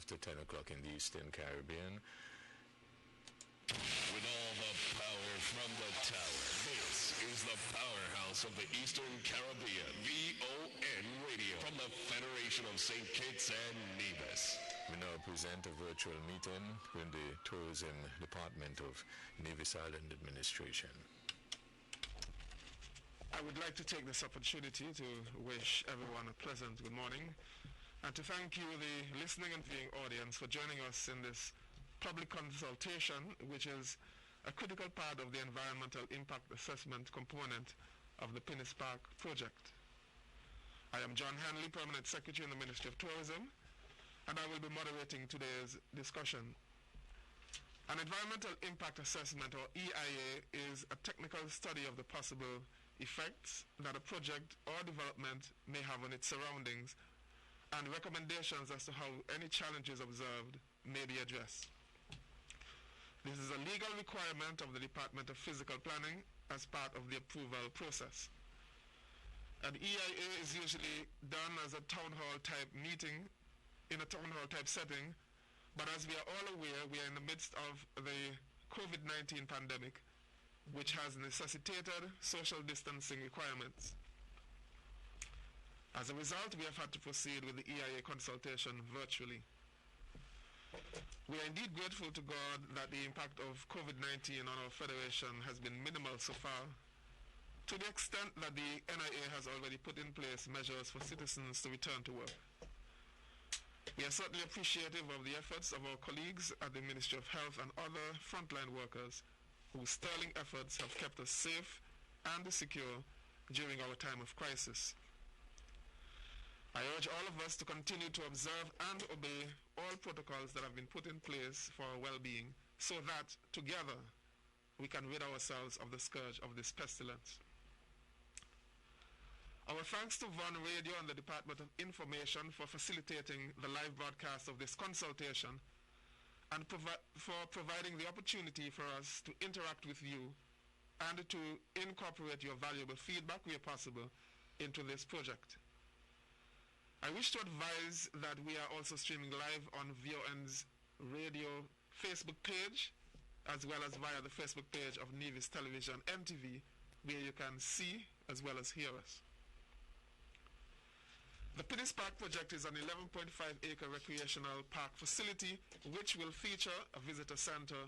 after 10 o'clock in the Eastern Caribbean. With all the power from the tower, this is the powerhouse of the Eastern Caribbean, VON Radio, from the Federation of St. Kitts and Nevis. We now present a virtual meeting with the Tourism Department of Nevis Island Administration. I would like to take this opportunity to wish everyone a pleasant good morning and to thank you, the listening and viewing audience, for joining us in this public consultation, which is a critical part of the environmental impact assessment component of the Pinneys Park project. I am John Hanley, Permanent Secretary in the Ministry of Tourism, and I will be moderating today's discussion. An environmental impact assessment, or EIA, is a technical study of the possible effects that a project or development may have on its surroundings and recommendations as to how any challenges observed may be addressed. This is a legal requirement of the Department of Physical Planning as part of the approval process. An EIA is usually done as a town hall type meeting, in a town hall type setting, but as we are all aware, we are in the midst of the COVID-19 pandemic, which has necessitated social distancing requirements. As a result, we have had to proceed with the EIA consultation virtually. We are indeed grateful to God that the impact of COVID-19 on our Federation has been minimal so far, to the extent that the NIA has already put in place measures for citizens to return to work. We are certainly appreciative of the efforts of our colleagues at the Ministry of Health and other frontline workers whose sterling efforts have kept us safe and secure during our time of crisis. I urge all of us to continue to observe and obey all protocols that have been put in place for our well-being, so that together we can rid ourselves of the scourge of this pestilence. Our thanks to VON Radio and the Department of Information for facilitating the live broadcast of this consultation and for providing the opportunity for us to interact with you and to incorporate your valuable feedback where possible into this project. I wish to advise that we are also streaming live on VON's radio Facebook page, as well as via the Facebook page of Nevis Television NTV, where you can see as well as hear us. The Pinneys Park project is an 11.5-acre recreational park facility which will feature a visitor center,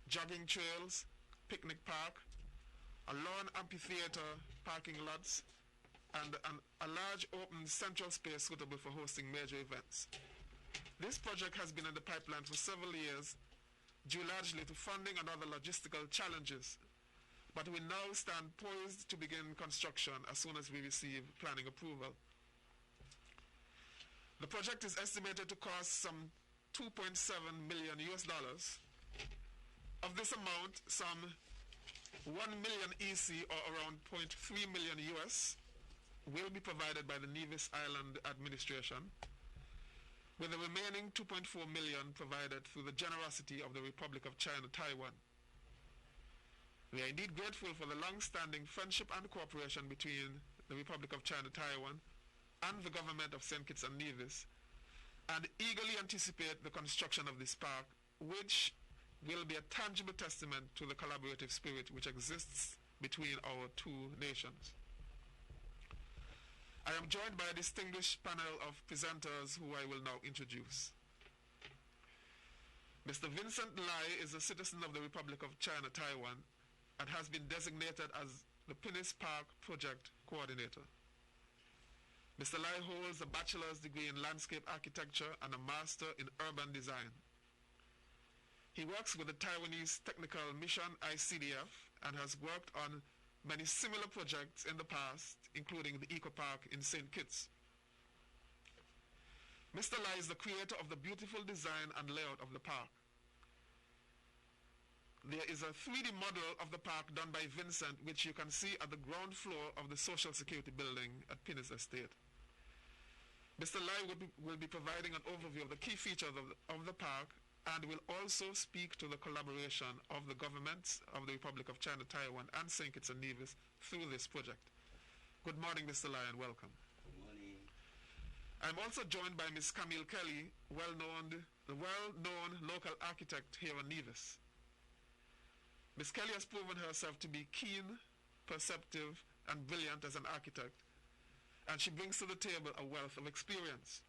jogging trails, picnic park, a lawn amphitheater, parking lots, and a large open central space suitable for hosting major events. This project has been in the pipeline for several years, due largely to funding and other logistical challenges, but we now stand poised to begin construction as soon as we receive planning approval. The project is estimated to cost some $2.7 million US. Of this amount, some 1 million EC, or around 0.3 million US, will be provided by the Nevis Island Administration, with the remaining 2.4 million provided through the generosity of the Republic of China, Taiwan. We are indeed grateful for the long-standing friendship and cooperation between the Republic of China, Taiwan, and the government of St. Kitts and Nevis, and eagerly anticipate the construction of this park, which will be a tangible testament to the collaborative spirit which exists between our two nations. I am joined by a distinguished panel of presenters who I will now introduce. Mr. Vincent Lai is a citizen of the Republic of China, Taiwan, and has been designated as the Pinneys Park Project Coordinator. Mr. Lai holds a bachelor's degree in landscape architecture and a master in urban design. He works with the Taiwanese Technical Mission ICDF and has worked on many similar projects in the past, including the Eco Park in St. Kitts. Mr. Lai is the creator of the beautiful design and layout of the park. There is a 3D model of the park done by Vincent, which you can see at the ground floor of the Social Security building at Pinneys Estate. Mr. Lai will be providing an overview of the key features of the park and will also speak to the collaboration of the governments of the Republic of China, Taiwan, and St. Kitts and Nevis through this project. Good morning, Mr. Lai, and welcome. Good morning. I'm also joined by Ms. Camille Kelly, the well-known local architect here in Nevis. Ms. Kelly has proven herself to be keen, perceptive, and brilliant as an architect, and she brings to the table a wealth of experience.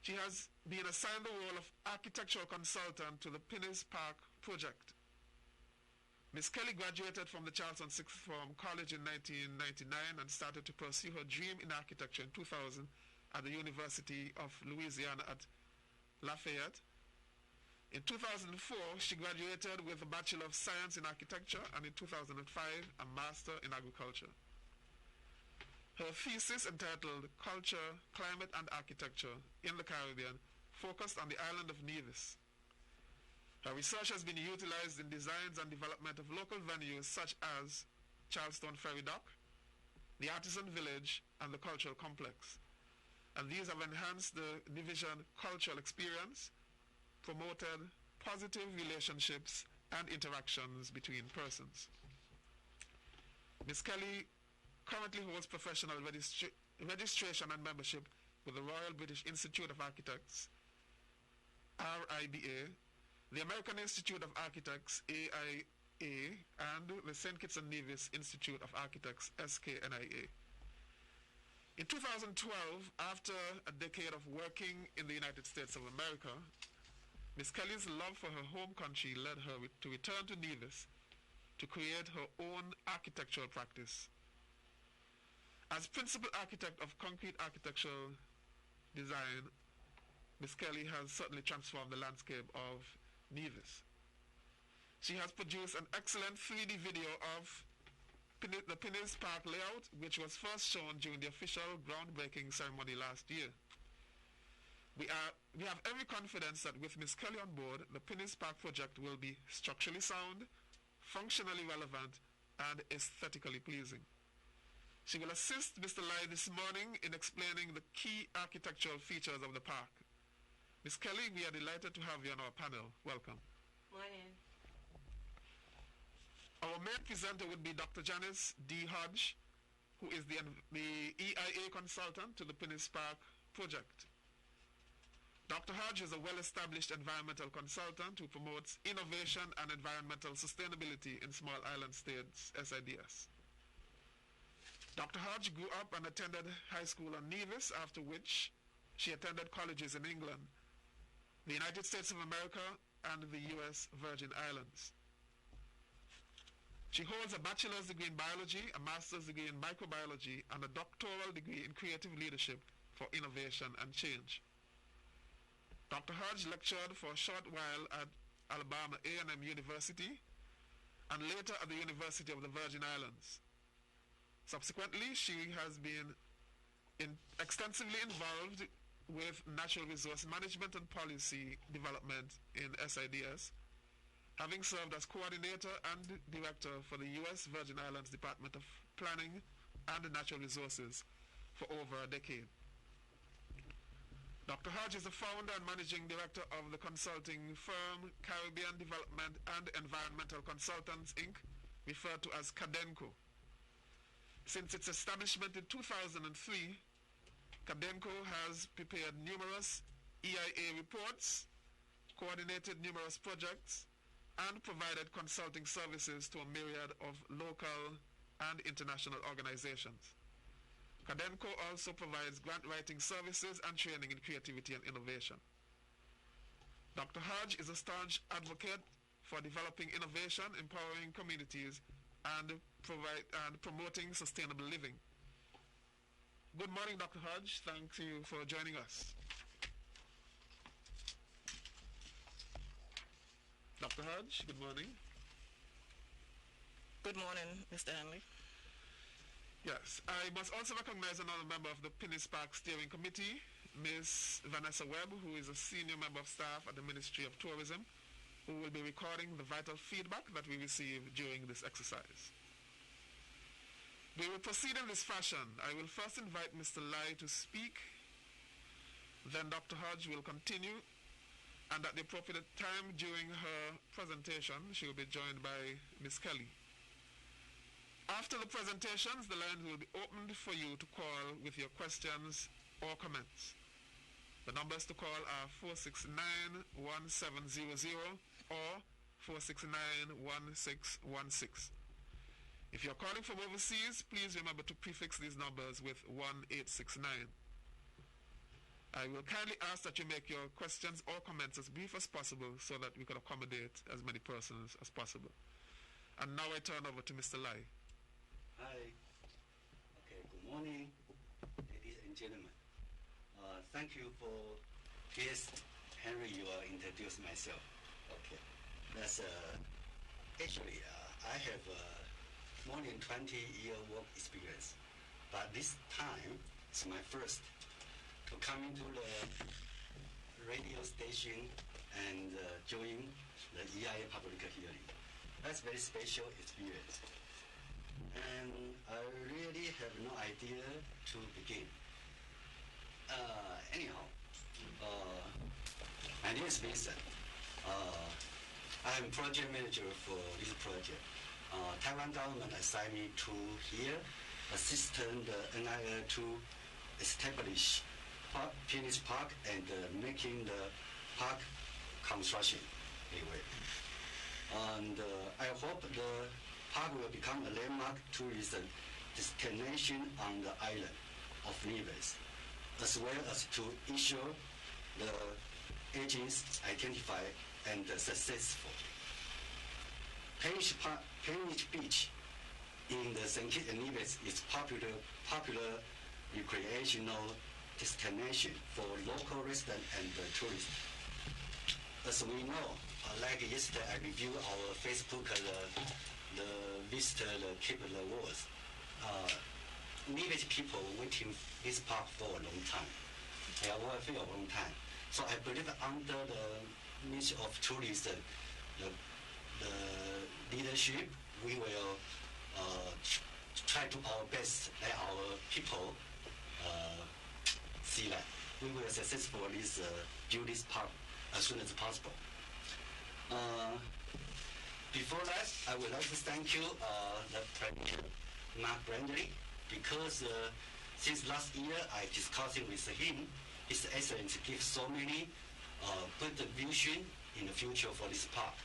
She has been assigned the role of architectural consultant to the Pinneys Park project. Ms. Kelly graduated from the Charleston Sixth Form College in 1999 and started to pursue her dream in architecture in 2000 at the University of Louisiana at Lafayette. In 2004, she graduated with a Bachelor of Science in Architecture, and in 2005, a Master in Agriculture. Her thesis, entitled Culture, Climate and Architecture in the Caribbean, focused on the island of Nevis. Her research has been utilized in designs and development of local venues such as Charleston Ferry Dock, the Artisan Village, and the Cultural Complex. And these have enhanced the Nevisian cultural experience, promoted positive relationships and interactions between persons. Ms. Kelly currently holds professional registration and membership with the Royal British Institute of Architects, RIBA, the American Institute of Architects, AIA, and the St. Kitts and Nevis Institute of Architects, SKNIA. In 2012, after a decade of working in the United States of America, Ms. Kelly's love for her home country led her to return to Nevis to create her own architectural practice. As principal architect of concrete architectural design, Ms. Kelly has certainly transformed the landscape of Nevis. She has produced an excellent 3D video of the Pinneys Park layout, which was first shown during the official groundbreaking ceremony last year. We have every confidence that with Ms. Kelly on board, the Pinneys Park project will be structurally sound, functionally relevant, and aesthetically pleasing. She will assist Mr. Lai this morning in explaining the key architectural features of the park. Ms. Kelly, we are delighted to have you on our panel. Welcome. Morning. Our main presenter would be Dr. Janice D. Hodge, who is the EIA consultant to the Pinneys Park project. Dr. Hodge is a well-established environmental consultant who promotes innovation and environmental sustainability in small island states, SIDS. Dr. Hodge grew up and attended high school in Nevis, after which she attended colleges in England, the United States of America, and the U.S. Virgin Islands. She holds a bachelor's degree in biology, a master's degree in microbiology, and a doctoral degree in creative leadership for innovation and change. Dr. Hodge lectured for a short while at Alabama A&M University and later at the University of the Virgin Islands. Subsequently, she has been extensively involved with natural resource management and policy development in SIDS, having served as coordinator and director for the U.S. Virgin Islands Department of Planning and Natural Resources for over a decade. Dr. Hodge is the founder and managing director of the consulting firm Caribbean Development and Environmental Consultants, Inc., referred to as CADENCO. Since its establishment in 2003, CADENCO has prepared numerous EIA reports, coordinated numerous projects, and provided consulting services to a myriad of local and international organizations. CADENCO also provides grant writing services and training in creativity and innovation. Dr. Hodge is a staunch advocate for developing innovation, empowering communities, and promoting sustainable living. Good morning, Dr. Hodge. Thank you for joining us. Dr. Hodge, good morning. Good morning, Mr. Henley. Yes, I must also recognize another member of the Pinneys Park Steering Committee, Ms. Vanessa Webb, who is a senior member of staff at the Ministry of Tourism, who will be recording the vital feedback that we receive during this exercise. We will proceed in this fashion. I will first invite Mr. Lai to speak, then Dr. Hodge will continue, and at the appropriate time during her presentation, she will be joined by Ms. Kelly. After the presentations, the lines will be opened for you to call with your questions or comments. The numbers to call are 469-1700 or 469-1616. If you're calling from overseas, please remember to prefix these numbers with 1869. I will kindly ask that you make your questions or comments as brief as possible so that we can accommodate as many persons as possible. And now I turn over to Mr. Lai. Hi. Okay, good morning, ladies and gentlemen. Thank you for yes, Henry, you introduced myself. Okay. That's actually I have more than 20-year work experience, but this time it's my first to come into the radio station and join the EIA public hearing. That's very special experience. And I really have no idea to begin. Anyhow, my name is Vincent. I'm project manager for this project. Taiwan government assigned me to here, assist the NIA to establish Pinneys Park and making the park construction anyway. And I hope the park will become a landmark tourism destination on the island of Nevis, as well as to ensure the agents identify and successful. Pinneys Beach in the St. Kitts and Nevis is popular recreational destination for local residents and tourists. As we know, like yesterday I reviewed our Facebook, the visitor keep the walls. Nevis people waiting this park for a long time. They are waiting for a long time. So I believe under the Ministry of Tourism, the leadership, we will try to our best let our people see that we will successfully build this park as soon as possible. Before that, I would like to thank you, the Premier, Mark Brandley, because since last year I discussing with him, His Excellency gives so many good vision in the future for this park.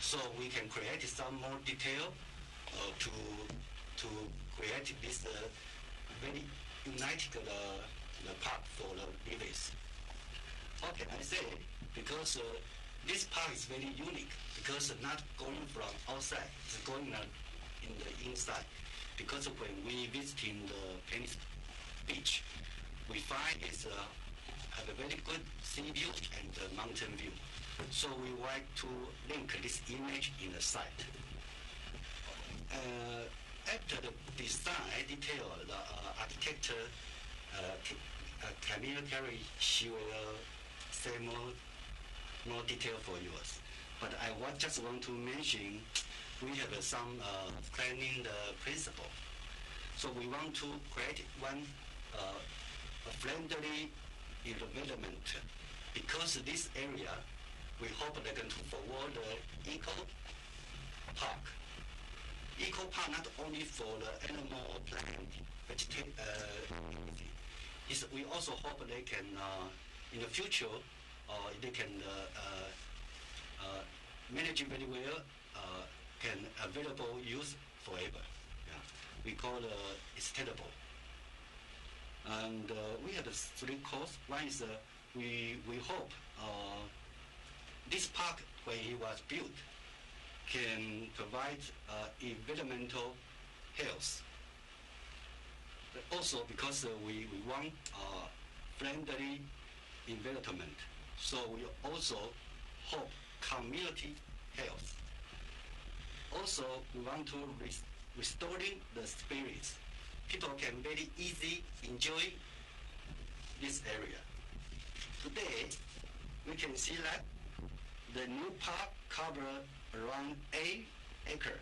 So we can create some more detail to create this very united the park for the Nevis. How can I say? Because this park is very unique because not going from outside, it's going in the inside. Because when we visiting the Pinneys Beach, we find it's have a very good sea view and mountain view. So we want to link this image in the site. After the design detail, the architect Camille Carey, she will say more detail for yours. But I just want to mention we have some planning principle. So we want to create one a friendly environment because this area we hope they're going to forward the eco park. Eco park not only for the animal or plant, vegetation. We also hope they can in the future they can manage it very well, can available use forever. Yeah. We call extendable. And we have 3 courses. One is we hope this park, when it was built, can provide environmental health. But also because we want friendly environment, so we also hope community health. Also, we want to restoring the spirits. People can very easy enjoy this area. Today, we can see that the new park covers around 8 acres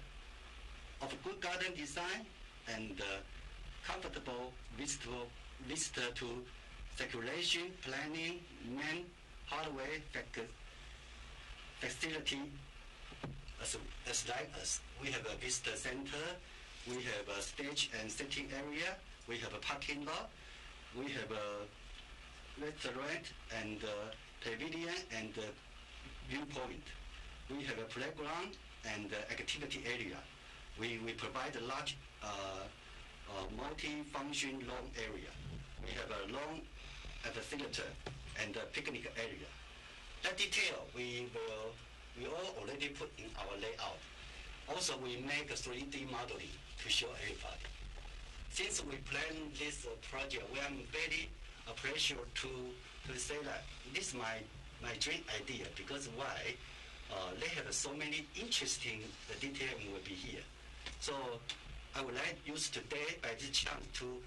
of good garden design and comfortable visitor to circulation, planning, main hardware facility as like us. We have a visitor center, We have a stage and sitting area. We have a parking lot. We have a restaurant and pavilion and viewpoint. We have a playground and activity area. We provide a large multi-function lawn area. We have a lawn amphitheater and a picnic area. That detail we all already put in our layout. Also, we make a 3D modeling to show everybody. Since we plan this project, we are very appreciative to say that this is my dream idea, because why? They have so many interesting detailing will be here. So I would like to use today by this chance to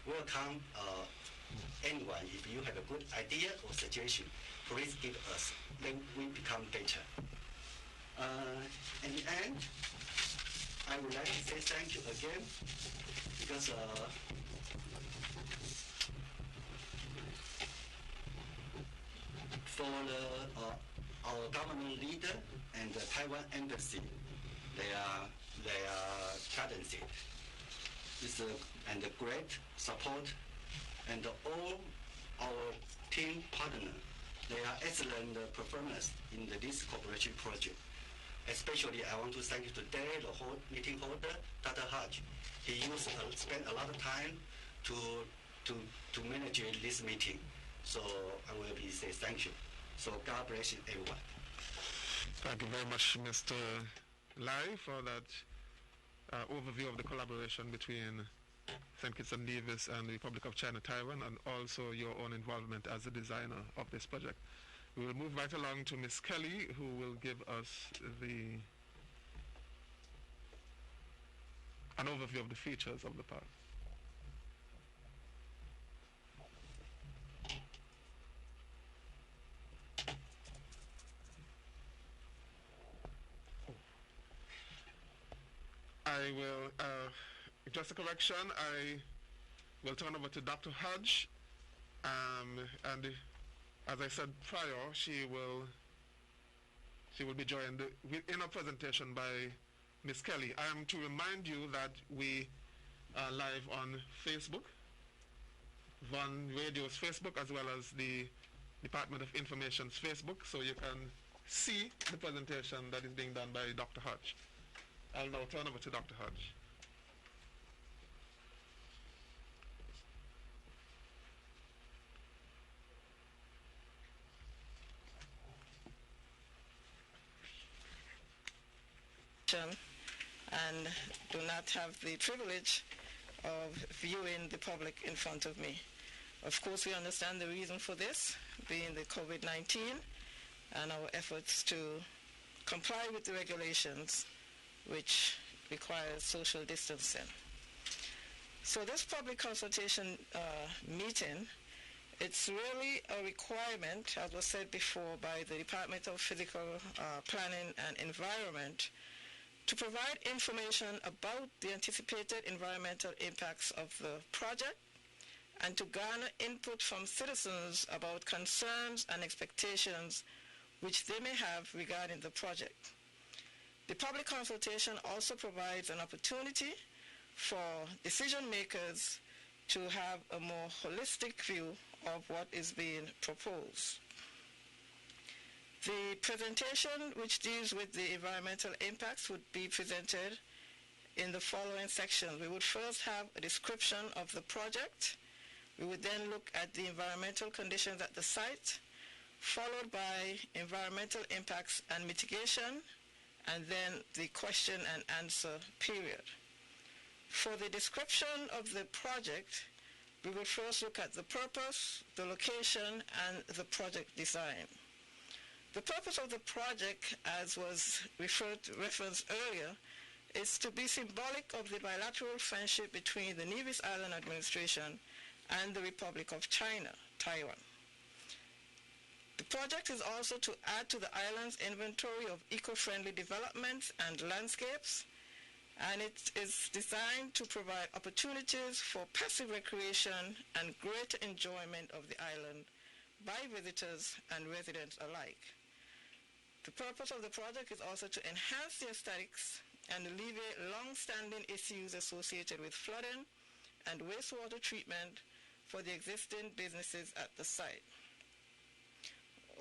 welcome anyone. If you have a good idea or suggestion, please give us. Then we become better. In the end, I would like to say thank you again, because for our government leader and the Taiwan embassy, they are talented. And great support, and all our team partners, they are excellent performers in this cooperation project. Especially, I want to thank you today, the whole meeting holder, Dr. Hodge. He spent a lot of time to manage this meeting. So I will say thank you. So God bless you, everyone. Thank you very much, Mr. Lai, for that overview of the collaboration between St. Kitts and Nevis and the Republic of China, Taiwan, and also your own involvement as the designer of this project. We will move right along to Ms. Kelly, who will give us an overview of the features of the park. I will, just a correction, I will turn over to Dr. Hodge, and as I said prior, she will be joined in a presentation by Ms. Kelly. I am to remind you that we are live on Facebook, Von Radio's Facebook, as well as the Department of Information's Facebook, so you can see the presentation that is being done by Dr. Hodge. I'll now turn over to Dr. Hodge. And do not have the privilege of viewing the public in front of me. Of course, we understand the reason for this, being the COVID-19 and our efforts to comply with the regulations which requires social distancing. So this public consultation meeting, it's really a requirement, as was said before, by the Department of Physical Planning and Environment, to provide information about the anticipated environmental impacts of the project and to garner input from citizens about concerns and expectations which they may have regarding the project. The public consultation also provides an opportunity for decision makers to have a more holistic view of what is being proposed. The presentation, which deals with the environmental impacts, would be presented in the following sections. We would first have a description of the project. We would then look at the environmental conditions at the site, followed by environmental impacts and mitigation, and then the question and answer period. For the description of the project, we will first look at the purpose, the location, and the project design. The purpose of the project, as was referenced earlier, is to be symbolic of the bilateral friendship between the Nevis Island administration and the Republic of China, Taiwan. The project is also to add to the island's inventory of eco-friendly developments and landscapes, and it is designed to provide opportunities for passive recreation and greater enjoyment of the island by visitors and residents alike. The purpose of the project is also to enhance the aesthetics and alleviate long-standing issues associated with flooding and wastewater treatment for the existing businesses at the site.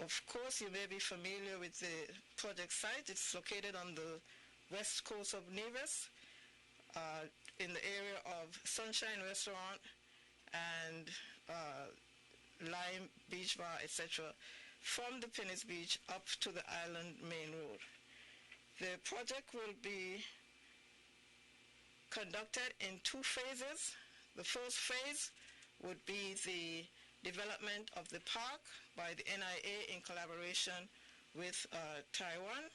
Of course, you may be familiar with the project site. It's located on the west coast of Nevis, in the area of Sunshine Restaurant and Lime Beach Bar, etc., from the Pinneys Beach up to the island main road. The project will be conducted in 2 phases. The first phase would be the development of the park by the NIA in collaboration with Taiwan,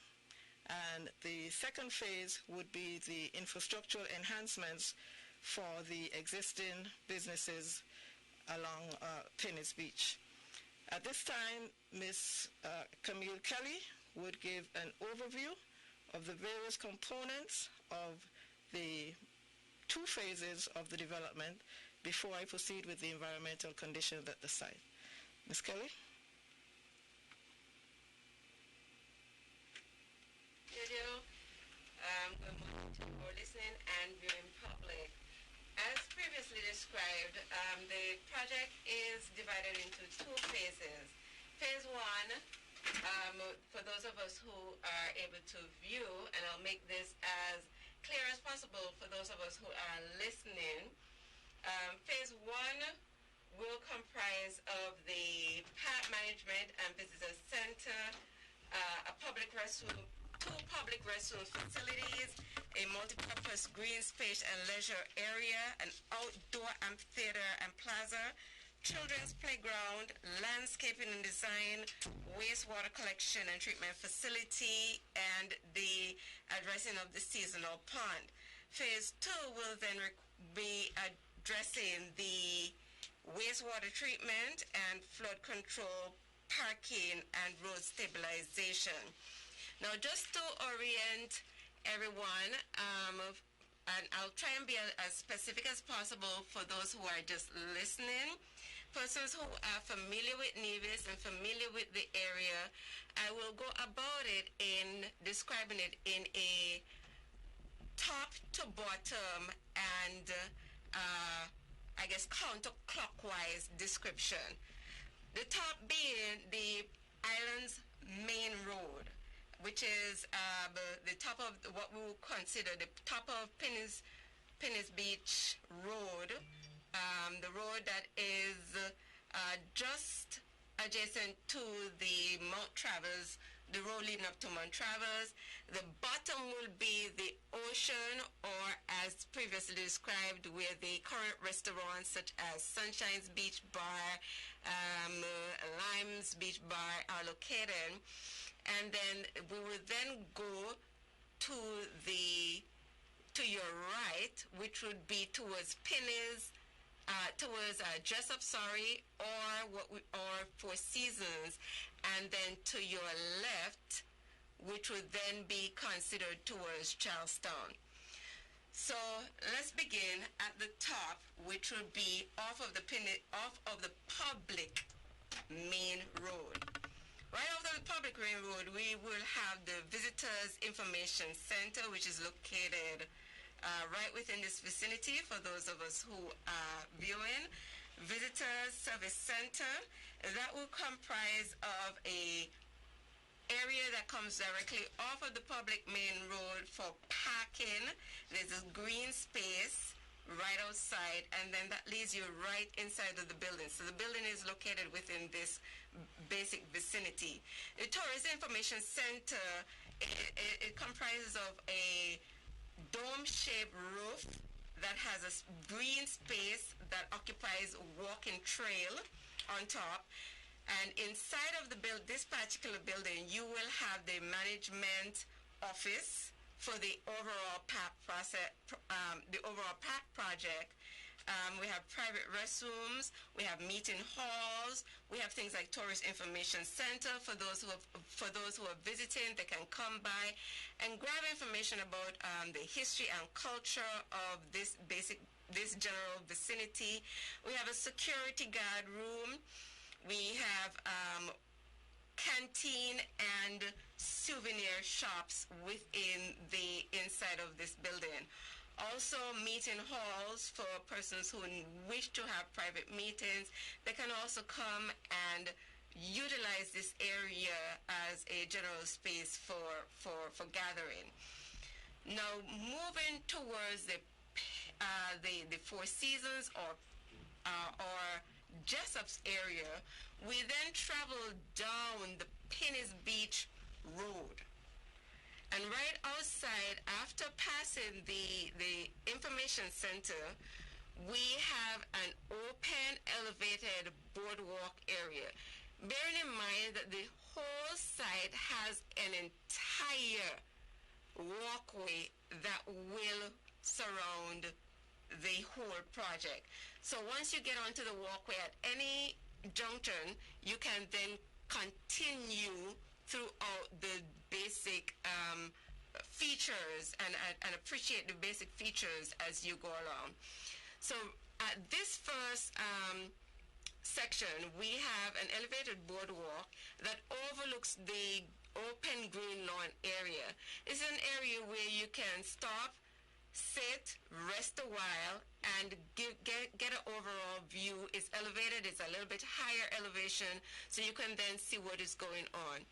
and the second phase would be the infrastructural enhancements for the existing businesses along Pinneys Beach. At this time, Ms. Camille Kelly would give an overview of the various components of the 2 phases of the development before I proceed with the environmental conditions at the site. Ms. Kelly? Good morning to our listening and viewing public. As previously described, the project is divided into 2 phases. Phase 1, for those of us who are able to view, and I'll make this as clear as possible for those of us who are listening. Phase 1 will comprise of the park management and visitor center, a public restroom, 2 public restroom facilities, a multi-purpose green space and leisure area, an outdoor amphitheater and plaza, children's playground, landscaping and design, wastewater collection and treatment facility, and the addressing of the seasonal pond. Phase 2 will then be addressing the wastewater treatment and flood control, parking, and road stabilization. Now, just to orient everyone, and I'll try and be as specific as possible for those who are just listening. Persons who are familiar with Nevis and familiar with the area, I will go about it in describing it in a top to bottom and I guess counterclockwise description. The top being the island's main road, which is the top of what we would consider the top of Pinneys Beach Road, the road that is just adjacent to the Mount Travers, the road leading up to Mount Travers. The bottom will be the ocean, or as previously described, where the current restaurants such as Sunshine's Beach Bar, Lime's Beach Bar are located. And then we will then go to your right, which would be towards Pinneys, towards Dress Up Sorry, or Four Seasons, and then to your left, which would then be considered towards Charlestown. So let's begin at the top, which would be off of the public main road. Right off the public main road, we will have the Visitors Information Center, which is located right within this vicinity for those of us who are viewing. Visitors Service Center, that will comprise of a area that comes directly off of the public main road for parking. There's a green space right outside, and then that leads you right inside of the building. So the building is located within this basic vicinity. The Tourist Information Center, it comprises of a dome-shaped roof that has a green space that occupies a walking trail on top. And inside of this particular building, you will have the management office for the overall park process, the overall park project. We have private restrooms, we have meeting halls, we have things like Tourist Information Center for those who are visiting. They can come by and grab information about the history and culture of this general vicinity. We have a security guard room. We have canteen canteen and souvenir shops within the inside of this building. Also, meeting halls for persons who wish to have private meetings. They can also come and utilize this area as a general space for gathering. Now, moving towards the Four Seasons or Jessup's area, we then travel down the Pinneys Beach Road. And right outside, after passing the information center, we have an open elevated boardwalk area. Bearing in mind that the whole site has an entire walkway that will surround the whole project. So once you get onto the walkway at any junction, you can then continue throughout the basic features and appreciate the basic features as you go along. So at this first section, we have an elevated boardwalk that overlooks the open green lawn area. It's an area where you can stop, sit, rest a while, and get an overall view. It's elevated, it's a little bit higher elevation, so you can then see what is going on.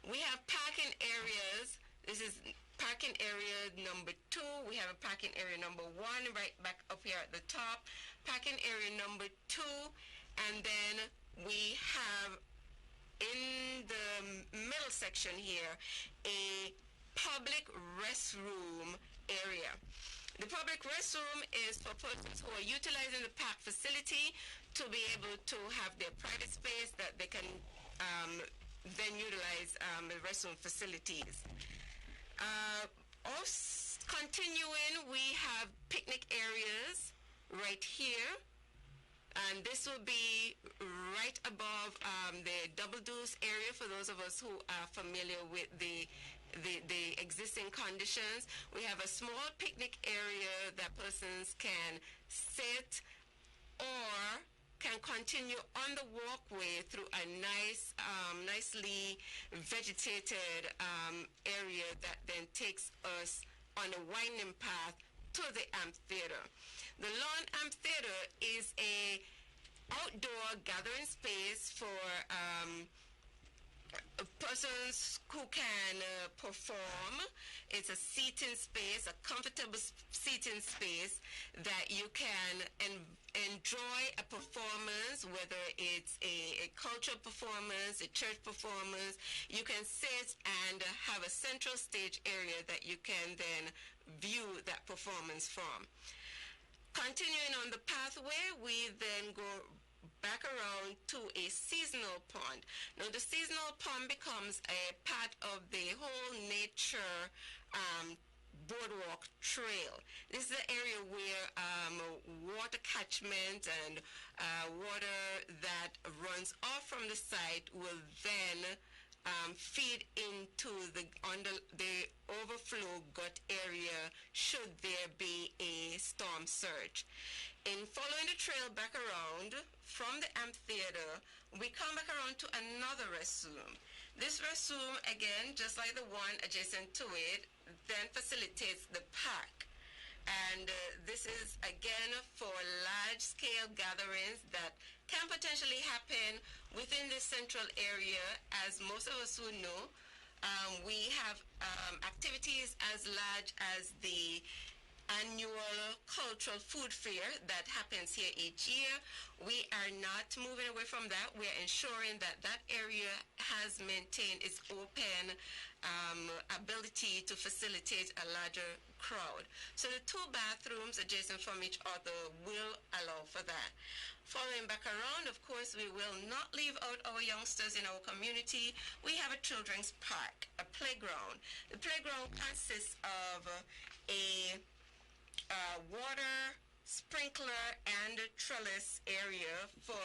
We have parking areas. This is parking area number 2. We have a parking area number 1 right back up here at the top. Parking area number 2, and then we have in the middle section here a public restroom area. The public restroom is for persons who are utilizing the park facility to be able to have their private space that they can then utilize the restroom facilities. Also continuing, we have picnic areas right here, and this will be right above the double deuce area for those of us who are familiar with the existing conditions. We have a small picnic area that persons can sit or can continue on the walkway through a nice, nicely vegetated area that then takes us on a winding path to the amphitheater. The lawn amphitheater is a outdoor gathering space for persons who can perform. It's a seating space, a comfortable seating space that you can enjoy a performance, whether it's a cultural performance, a church performance. You can sit and have a central stage area that you can then view that performance from. Continuing on the pathway, we then go back around to a seasonal pond. Now, the seasonal pond becomes a part of the whole nature boardwalk trail. This is the area where water catchment and water that runs off from the site will then feed into the overflow gut area should there be a storm surge. In following the trail back around from the amphitheater, we come back around to another restroom. This restroom, again, just like the one adjacent to it, then facilitates the park. And this is, again, for large-scale gatherings that can potentially happen within the central area. As most of us who know, we have activities as large as the annual cultural food fair that happens here each year. We are not moving away from that. We are ensuring that that area has maintained its open ability to facilitate a larger crowd. So the 2 bathrooms adjacent from each other will allow for that. Following back around, of course, we will not leave out our youngsters in our community. We have a children's park, a playground. The playground consists of a water, sprinkler, and trellis area for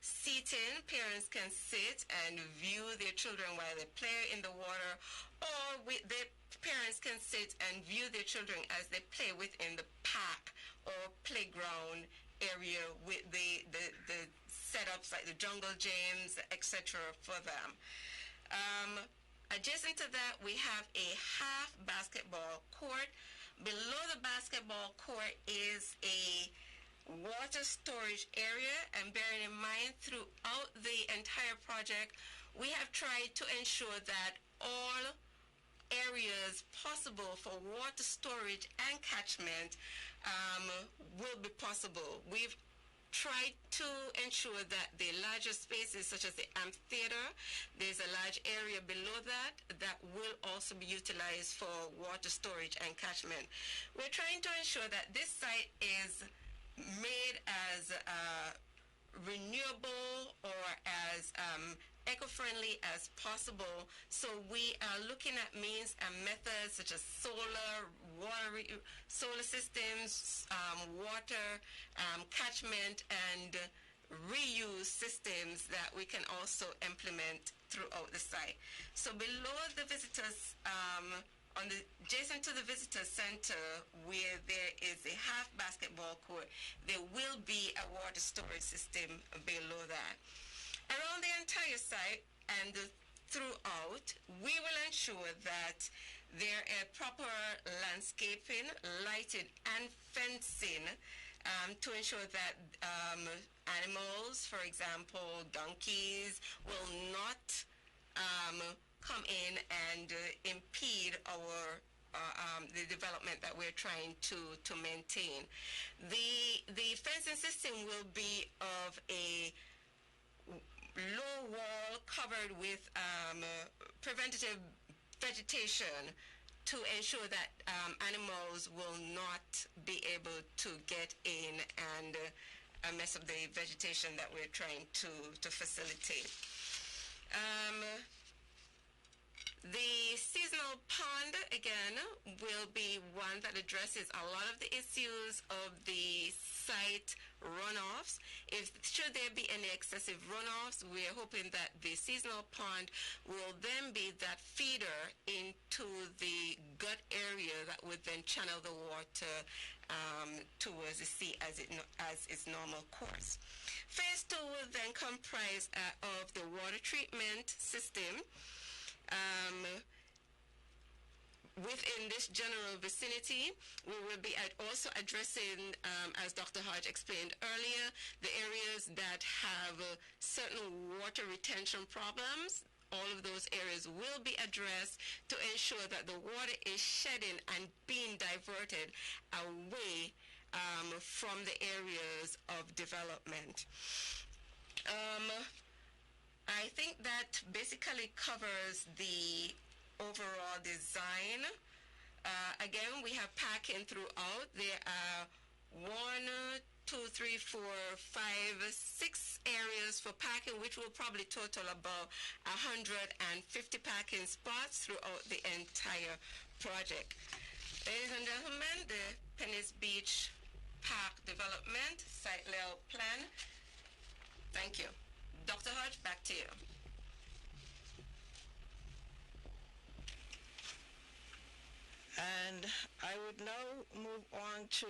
seating. Parents can sit and view their children while they play in the water, or the parents can sit and view their children as they play within the park or playground area with the setups like the jungle gyms, etc. for them. Adjacent to that, we have a half basketball court. Below the basketball court is a water storage area, and bearing in mind throughout the entire project, we have tried to ensure that all areas possible for water storage and catchment will be possible. We've tried to ensure that the larger spaces such as the amphitheater, there's a large area below that will also be utilized for water storage and catchment. We're trying to ensure that this site is made as renewable or as eco-friendly as possible. So we are looking at means and methods such as solar systems, water catchment, and reuse systems that we can also implement throughout the site. So below the visitors, adjacent to the visitor center, where there is a half basketball court, there will be a water storage system below that. Around the entire site and throughout, we will ensure that there are proper landscaping, lighting, and fencing to ensure that animals, for example, donkeys, will not come in and impede our the development that we're trying to maintain. The fencing system will be of a low wall covered with preventative vegetation to ensure that animals will not be able to get in and mess up the vegetation that we're trying to facilitate. The seasonal pond, again, will be one that addresses a lot of the issues of the site runoffs. Should there be any excessive runoffs, we're hoping that the seasonal pond will then be that feeder into the gut area that would then channel the water towards the sea as its normal course. Phase 2 will then comprise of the water treatment system. Within this general vicinity, we will be also addressing, as Dr. Hodge explained earlier, the areas that have certain water retention problems. All of those areas will be addressed to ensure that the water is shedding and being diverted away from the areas of development. I think that basically covers the overall design. Again, we have parking throughout. There are 1, 2, 3, 4, 5, 6 areas for parking, which will probably total about 150 parking spots throughout the entire project. Ladies and gentlemen, the Pinneys Beach Park Development Site Layout Plan. Thank you. Dr. Hodge, back to you. And I would now move on to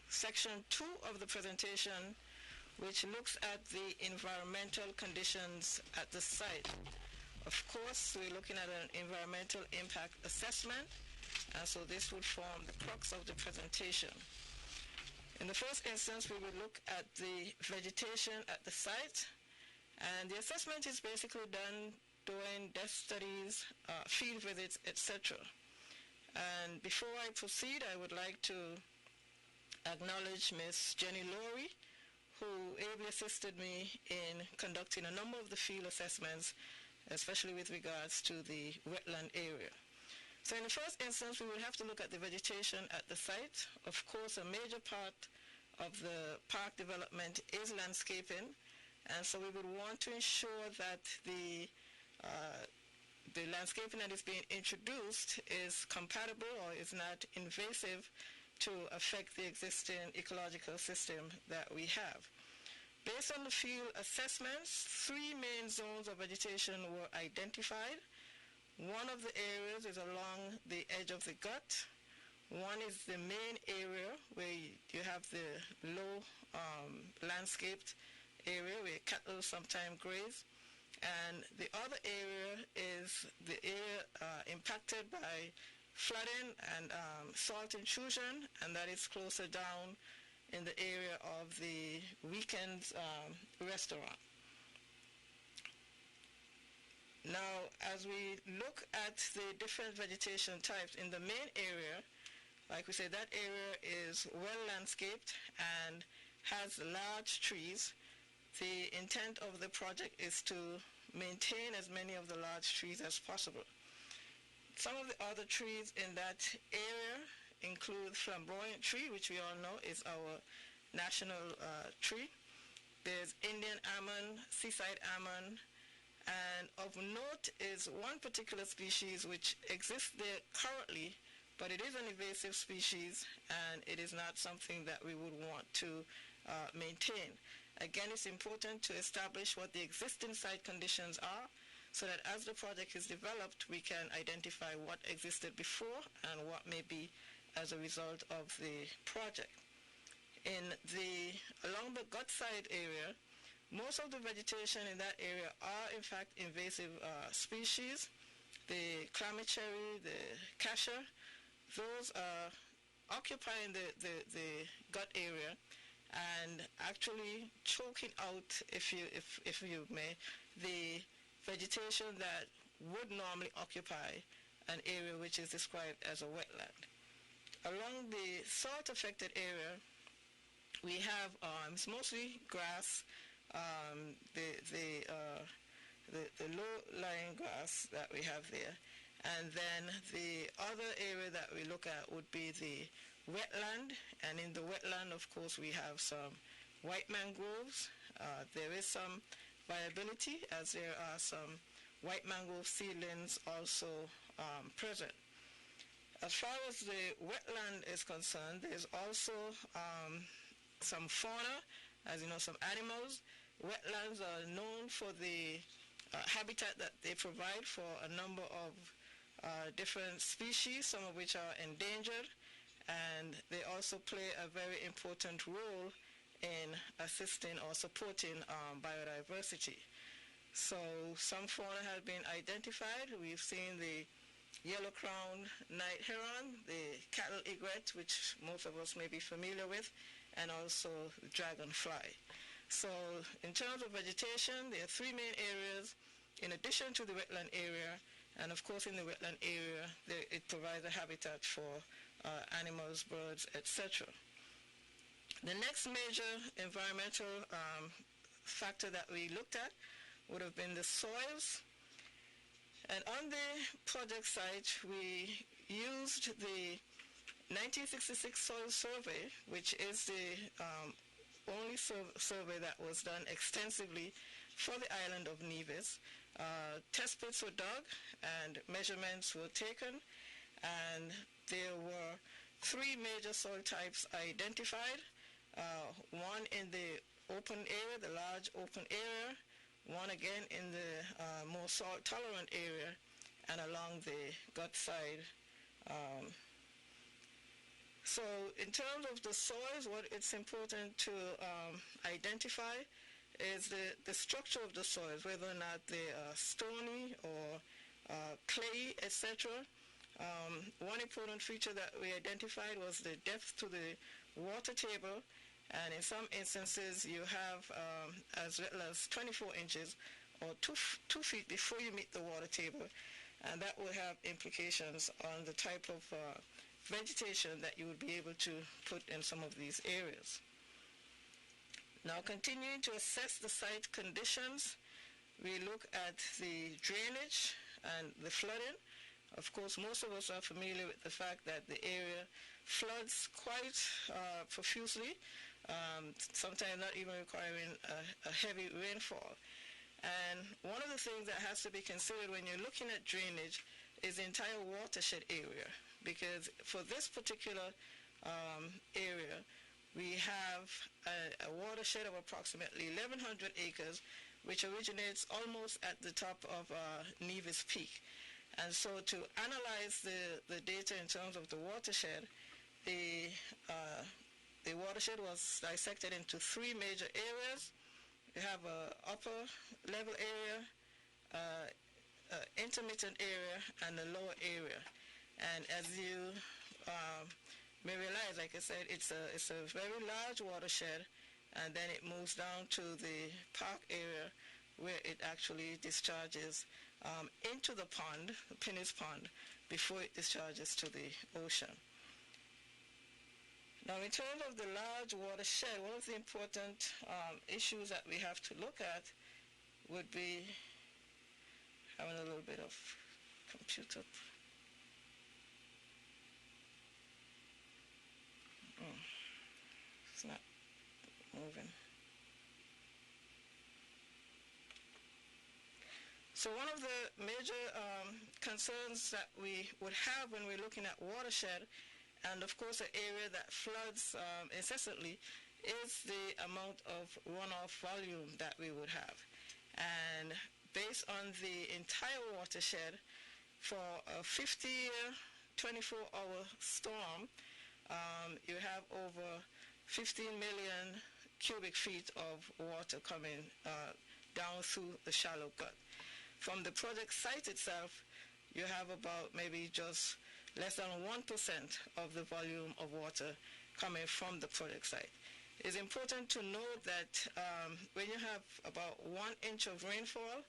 section 2 of the presentation, which looks at the environmental conditions at the site. Of course, we're looking at an environmental impact assessment, and so this would form the crux of the presentation. In the first instance, we will look at the vegetation at the site. And the assessment is basically done doing depth studies, field visits, etc. And before I proceed, I would like to acknowledge Ms. Jenny Laurie, who ably assisted me in conducting a number of the field assessments, especially with regards to the wetland area. So in the first instance, we will have to look at the vegetation at the site. Of course, a major part of the park development is landscaping. And so we would want to ensure that the landscaping that is being introduced is compatible or is not invasive to affect the existing ecological system that we have. Based on the field assessments, 3 main zones of vegetation were identified. One of the areas is along the edge of the gut. One is the main area where you have the low landscaped area where cattle sometimes graze, and the other area is the area impacted by flooding and salt intrusion, and that is closer down in the area of the Weekends restaurant. Now, as we look at the different vegetation types in the main area, like we said, that area is well landscaped and has large trees. The intent of the project is to maintain as many of the large trees as possible. Some of the other trees in that area include flamboyant tree, which we all know is our national tree. There's Indian almond, seaside almond, and of note is one particular species which exists there currently, but it is an invasive species and it is not something that we would want to maintain. Again, it's important to establish what the existing site conditions are so that as the project is developed, we can identify what existed before and what may be as a result of the project. Along the gut side area, most of the vegetation in that area are in fact invasive species. The clammy cherry, the cassia, those are occupying the gut area and actually choking out, if you may, the vegetation that would normally occupy an area which is described as a wetland. Along the salt affected area, we have it's mostly grass, the low-lying grass that we have there. And then the other area that we look at would be the wetland. And in the wetland, of course, we have some white mangroves. There is some viability as there are some white mangrove seedlings also present. As far as the wetland is concerned, there's also some fauna, as you know, some animals. Wetlands are known for the habitat that they provide for a number of different species, some of which are endangered, and they also play a very important role in assisting or supporting biodiversity. So some fauna have been identified. We've seen the yellow-crowned night heron, the cattle egret, which most of us may be familiar with, and also the dragonfly. So in terms of vegetation, there are three main areas in addition to the wetland area, and of course in the wetland area it provides a habitat for animals, birds, etc. The next major environmental factor that we looked at would have been the soils. And on the project site, we used the 1966 soil survey, which is the only survey that was done extensively for the island of Nevis. Test pits were dug and measurements were taken, and there were three major soil types identified. One in the open area, the large open area, one again in the more salt-tolerant area, and along the gut side. So in terms of the soils, what it's important to identify is the structure of the soils, whether or not they are stony or clay, etc. One important feature that we identified was the depth to the water table, and in some instances you have as little as 24 inches or 2 feet before you meet the water table, and that will have implications on the type of vegetation that you would be able to put in some of these areas. Now, continuing to assess the site conditions, we look at the drainage and the flooding. Of course, most of us are familiar with the fact that the area floods quite profusely, sometimes not even requiring a heavy rainfall. And one of the things that has to be considered when you're looking at drainage is the entire watershed area, because for this particular area, we have a watershed of approximately 1,100 acres, which originates almost at the top of Nevis Peak. And so to analyze the data in terms of the watershed, the watershed was dissected into three major areas. We have an upper level area, intermittent area and the lower area. And as you may realize, like I said, it's a very large watershed, and then it moves down to the park area where it actually discharges into the pond, the Pinneys Pond, before it discharges to the ocean. Now, in terms of the large watershed, one of the important issues that we have to look at would be having a little bit of computer. It's not moving. So one of the major concerns that we would have when we're looking at watershed, and of course an area that floods incessantly, is the amount of runoff volume that we would have. And based on the entire watershed, for a 50-year, 24-hour storm, you have over 15 million cubic feet of water coming down through the shallow cut. From the project site itself, you have about maybe just less than 1% of the volume of water coming from the project site. It's important to note that when you have about 1 inch of rainfall,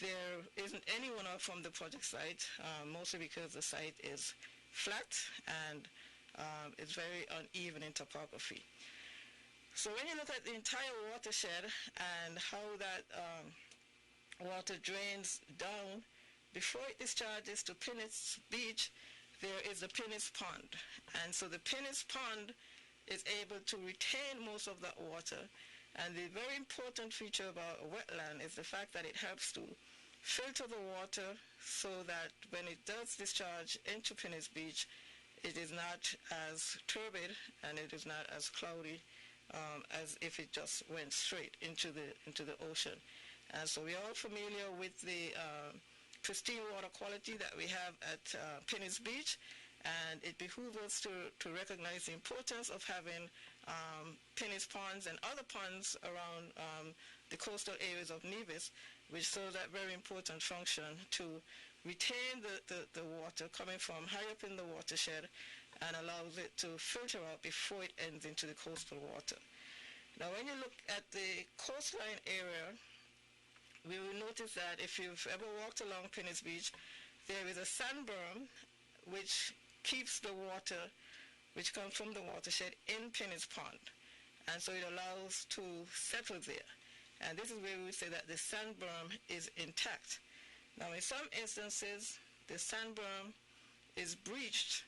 there isn't any runoff from the project site, mostly because the site is flat and it's very uneven in topography. So when you look at the entire watershed and how that water drains down, before it discharges to Pinneys Beach, there is the Pinneys Pond. And so the Pinneys Pond is able to retain most of that water. And the very important feature about a wetland is the fact that it helps to filter the water so that when it does discharge into Pinneys Beach, it is not as turbid and it is not as cloudy as if it just went straight into the ocean. And so we are all familiar with the pristine water quality that we have at Pinneys Beach, and it behooves us to recognize the importance of having Pinneys ponds and other ponds around the coastal areas of Nevis, which serve that very important function to retain the water coming from high up in the watershed and allows it to filter out before it ends into the coastal water. Now, when you look at the coastline area, we will notice that if you've ever walked along Pinneys Beach, there is a sand berm which keeps the water which comes from the watershed in Pinneys Pond. And so it allows to settle there. And this is where we would say that the sand berm is intact. Now, in some instances, the sand berm is breached,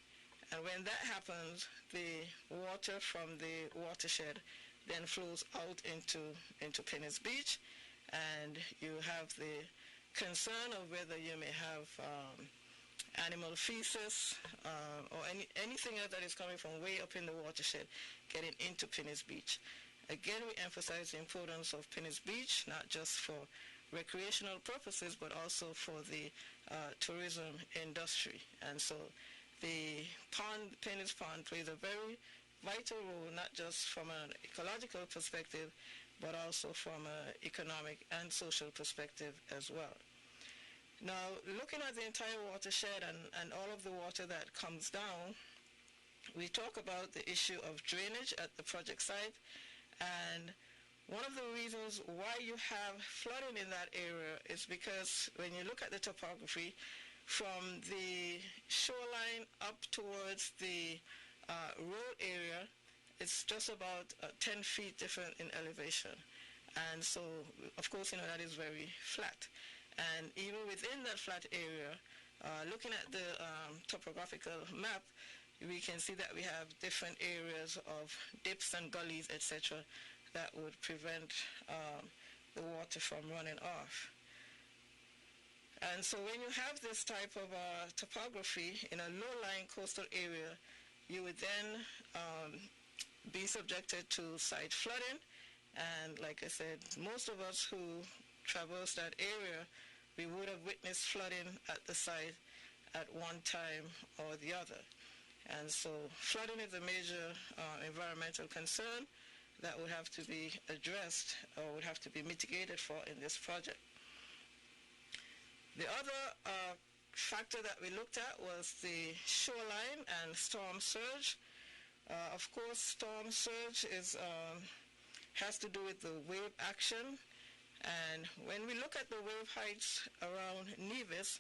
and when that happens, the water from the watershed then flows out into Pinneys Beach, and you have the concern of whether you may have animal feces or anything else that is coming from way up in the watershed getting into Pinneys Beach. Again, we emphasize the importance of Pinneys Beach, not just for recreational purposes, but also for the tourism industry. And so the pond, Pinneys Pond, plays a very vital role, not just from an ecological perspective, but also from an economic and social perspective as well. Now, looking at the entire watershed and all of the water that comes down, we talk about the issue of drainage at the project site, and one of the reasons why you have flooding in that area is because when you look at the topography, from the shoreline up towards the road area, it's just about 10 feet different in elevation. And so, of course, that is very flat. And even within that flat area, looking at the topographical map, we can see that we have different areas of dips and gullies, etc., that would prevent the water from running off. And so when you have this type of topography in a low-lying coastal area, you would then be subjected to site flooding. And like I said, most of us who traverse that area, we would have witnessed flooding at the site at one time or the other. And so flooding is a major environmental concern that would have to be addressed or would have to be mitigated for in this project. The other factor that we looked at was the shoreline and storm surge. Of course, storm surge has to do with the wave action. And when we look at the wave heights around Nevis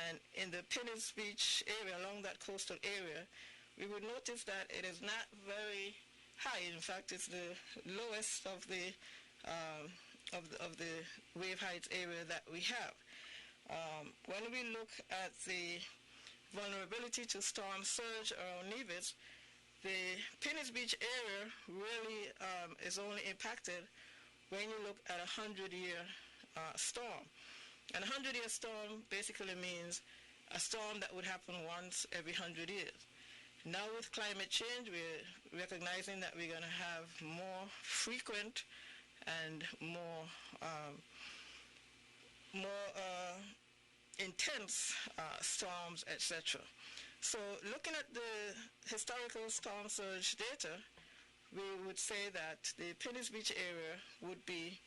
and in the Pinneys Beach area, along that coastal area, we would notice that it is not very high. In fact, it's the lowest of the wave heights area that we have. When we look at the vulnerability to storm surge around Nevis, the Pinneys Beach area really is only impacted when you look at a 100-year storm. And a 100-year storm basically means a storm that would happen once every 100 years. Now with climate change, we're recognizing that we're going to have more frequent and more intense storms, etc. So looking at the historical storm surge data, we would say that the Pinneys Beach area would be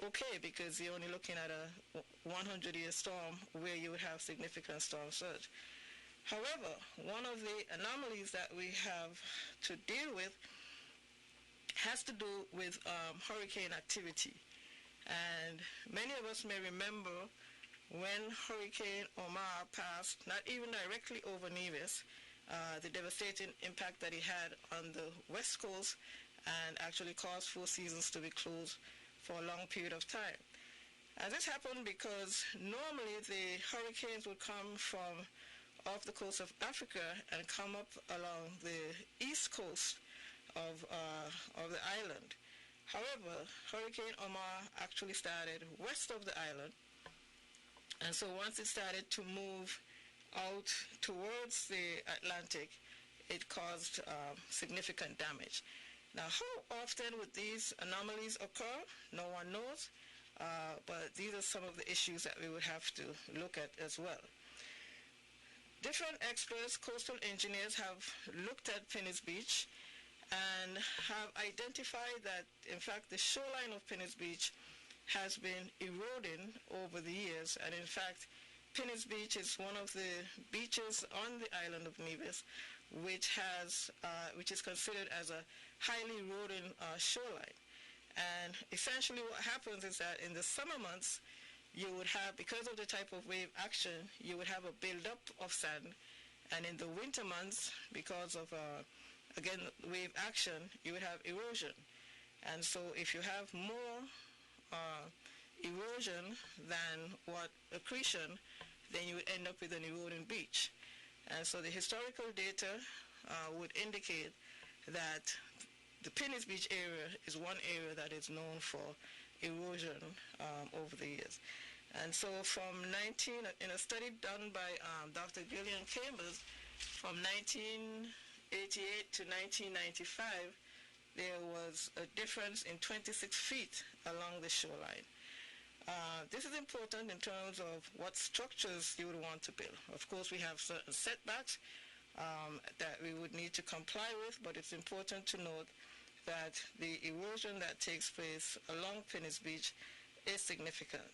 okay because you're only looking at a 100-year storm where you would have significant storm surge. However, one of the anomalies that we have to deal with has to do with hurricane activity. And many of us may remember when Hurricane Omar passed, not even directly over Nevis, the devastating impact that he had on the west coast and actually caused Four Seasons to be closed for a long period of time. And this happened because normally the hurricanes would come from off the coast of Africa and come up along the east coast of the island. However, Hurricane Omar actually started west of the island, and so once it started to move out towards the Atlantic, it caused significant damage. Now, how often would these anomalies occur? No one knows, but these are some of the issues that we would have to look at as well. Different experts, coastal engineers, have looked at Pinneys Beach and have identified that, in fact, the shoreline of Pinneys Beach has been eroding over the years, and in fact, Pinneys Beach is one of the beaches on the island of Nevis which is considered as a highly eroding shoreline. And essentially what happens is that in the summer months, you would have, because of the type of wave action, you would have a buildup of sand, and in the winter months, because of, again, wave action, you would have erosion. And so if you have more erosion than what accretion, then you would end up with an eroding beach. And so the historical data would indicate that the Pinneys Beach area is one area that is known for erosion over the years. And so in a study done by Dr. Gillian Chambers, from 1988 to 1995, there was a difference in 26 feet along the shoreline. This is important in terms of what structures you would want to build. Of course, we have certain setbacks that we would need to comply with, but it's important to note that the erosion that takes place along Pinneys Beach is significant.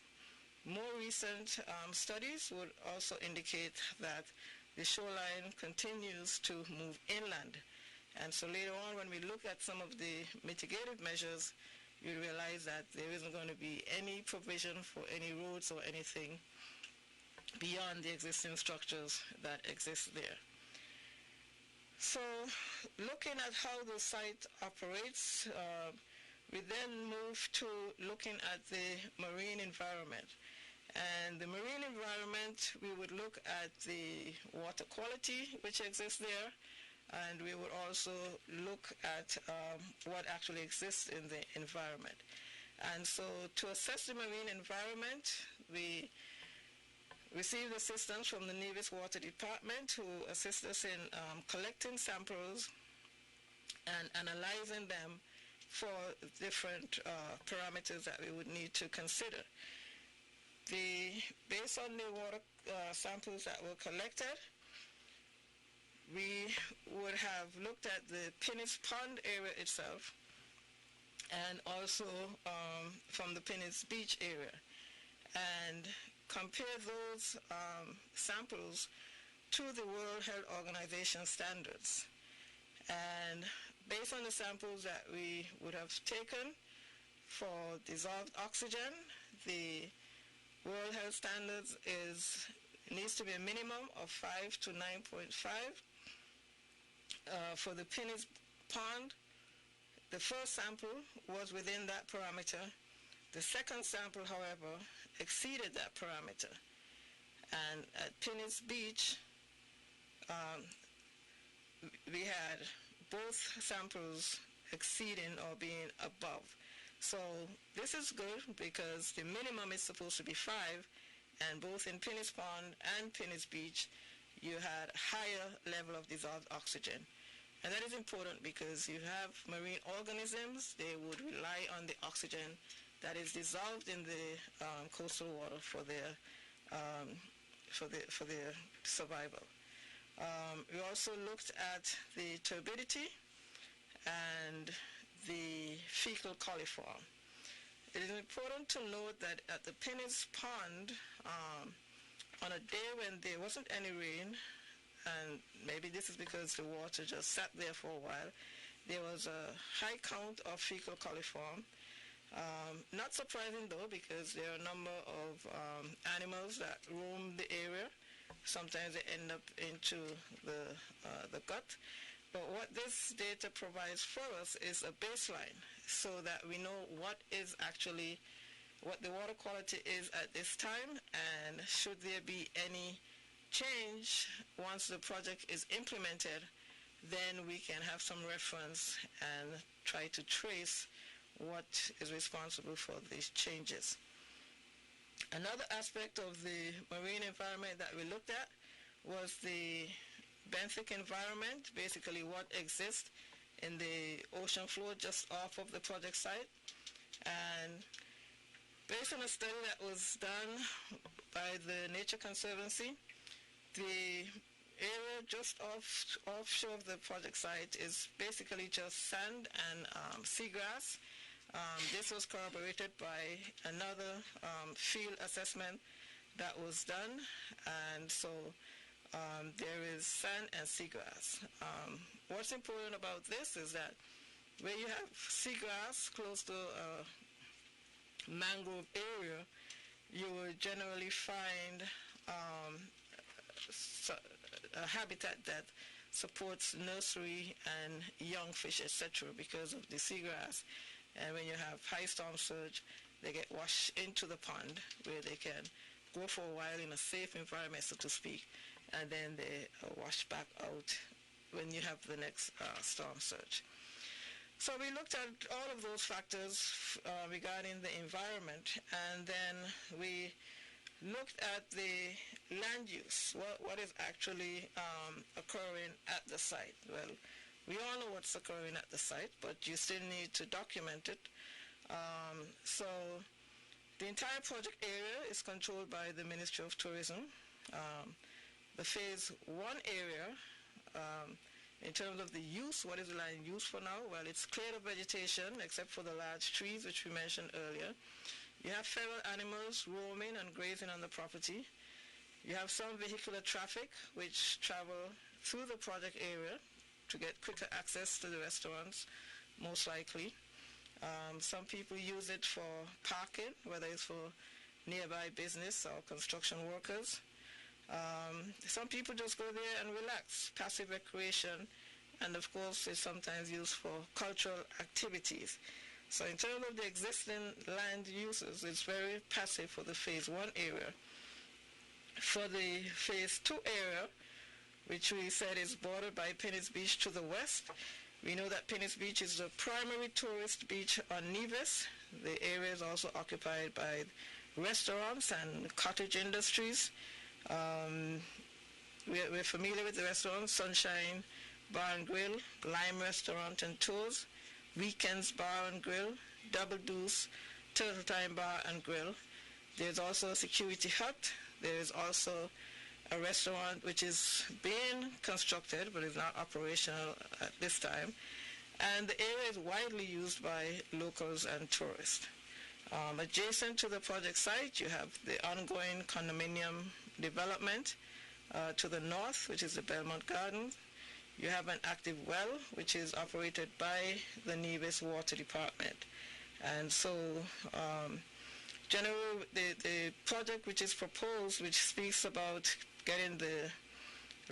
More recent studies would also indicate that the shoreline continues to move inland. And so later on, when we look at some of the mitigative measures, you realize that there isn't going to be any provision for any roads or anything beyond the existing structures that exist there. So looking at how the site operates, we then move to looking at the marine environment. And the marine environment, we would look at the water quality which exists there, and we would also look at what actually exists in the environment. And so to assess the marine environment, we received assistance from the Nevis Water Department, who assist us in collecting samples and analyzing them for different parameters that we would need to consider. Based on the water samples that were collected, we would have looked at the Pinneys Pond area itself and also from the Pinneys Beach area, and compare those samples to the World Health Organization standards. And based on the samples that we would have taken for dissolved oxygen, the World Health Standards needs to be a minimum of 5 to 9.5. For the Pinneys pond, the first sample was within that parameter. The second sample, however, exceeded that parameter. And at Pinneys Beach, we had both samples exceeding or being above. So this is good because the minimum is supposed to be 5, and both in Pinneys Pond and Pinneys Beach, you had higher level of dissolved oxygen. And that is important because you have marine organisms, they would rely on the oxygen that is dissolved in the coastal water for their survival. We also looked at the turbidity and the fecal coliform. It is important to note that at the Pinneys Pond, on a day when there wasn't any rain, and maybe this is because the water just sat there for a while, there was a high count of fecal coliform. Not surprising though, because there are a number of animals that roam the area. Sometimes they end up into the gut. But what this data provides for us is a baseline so that we know what the water quality is at this time, and should there be any change once the project is implemented, then we can have some reference and try to trace what is responsible for these changes. Another aspect of the marine environment that we looked at was the benthic environment, basically what exists in the ocean floor just off of the project site. And based on a study that was done by the Nature Conservancy, the area just offshore of the project site is basically just sand and seagrass. This was corroborated by another field assessment that was done, and so there is sand and seagrass. What's important about this is that where you have seagrass close to a mangrove area, you will generally find a habitat that supports nursery and young fish, etc., because of the seagrass. And when you have high storm surge, they get washed into the pond where they can go for a while in a safe environment, so to speak, and then they are washed back out when you have the next storm surge. So we looked at all of those factors regarding the environment, and then we looked at the land use, what is actually occurring at the site. Well, we all know what's occurring at the site, but you still need to document it. So the entire project area is controlled by the Ministry of Tourism. The phase 1 area, in terms of the use, what is the land used for now? Well, it's cleared of vegetation except for the large trees which we mentioned earlier. You have feral animals roaming and grazing on the property. You have some vehicular traffic which travel through the project area to get quicker access to the restaurants, most likely. Some people use it for parking, whether it's for nearby business or construction workers. Some people just go there and relax, passive recreation, and of course it's sometimes used for cultural activities. So in terms of the existing land uses, it's very passive for the phase 1 area. For the phase 2 area, which we said is bordered by Pinneys Beach to the west, we know that Pinneys Beach is the primary tourist beach on Nevis. The area is also occupied by restaurants and cottage industries. We're familiar with the restaurants: Sunshine Bar and Grill, Lime Restaurant and Tours, Weekends Bar and Grill, Double Deuce, Turtle Time Bar and Grill. There's also a security hut. There is also a restaurant which is being constructed but is not operational at this time. And the area is widely used by locals and tourists. Adjacent to the project site, you have the ongoing condominium development to the north, which is the Belmont Gardens. You have an active well, which is operated by the Nevis Water Department. And so generally, the project which is proposed, which speaks about getting the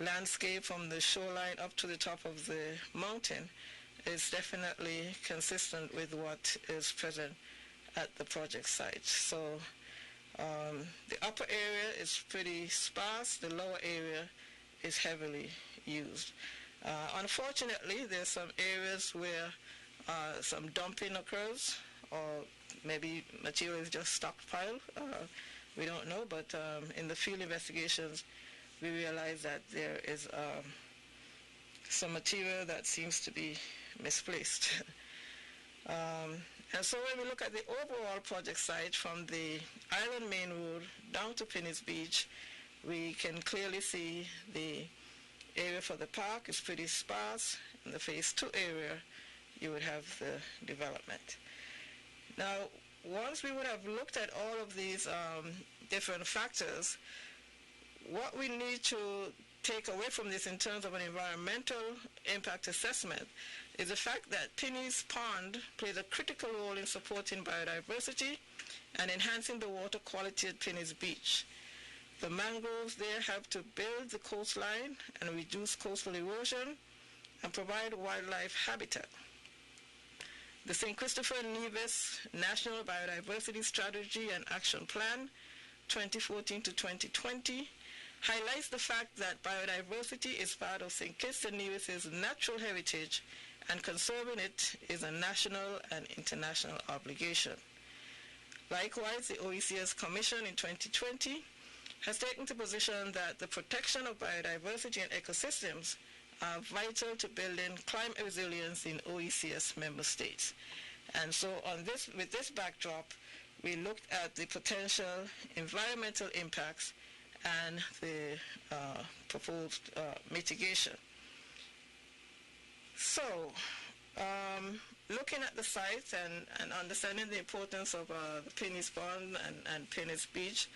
landscape from the shoreline up to the top of the mountain, is definitely consistent with what is present at the project site. So the upper area is pretty sparse, the lower area is heavily used. Unfortunately, there's some areas where some dumping occurs, or maybe material is just stockpiled. We don't know, but in the field investigations, we realize that there is some material that seems to be misplaced. And so when we look at the overall project site from the Island Main Road down to Pinneys Beach, we can clearly see the area for the park is pretty sparse. In the Phase 2 area, you would have the development. Now, once we would have looked at all of these different factors, what we need to take away from this in terms of an environmental impact assessment is the fact that Pinneys Pond plays a critical role in supporting biodiversity and enhancing the water quality at Pinneys Beach. The mangroves there help to build the coastline and reduce coastal erosion and provide wildlife habitat. The St. Christopher Nevis National Biodiversity Strategy and Action Plan 2014 to 2020 highlights the fact that biodiversity is part of St. Kitts and Nevis's natural heritage, and conserving it is a national and international obligation. Likewise, the OECS Commission in 2020 has taken the position that the protection of biodiversity and ecosystems are vital to building climate resilience in OECS member states. And so with this backdrop, we looked at the potential environmental impacts and the proposed mitigation. So, looking at the site and understanding the importance of the Pinneys Pond and Pinneys Beach,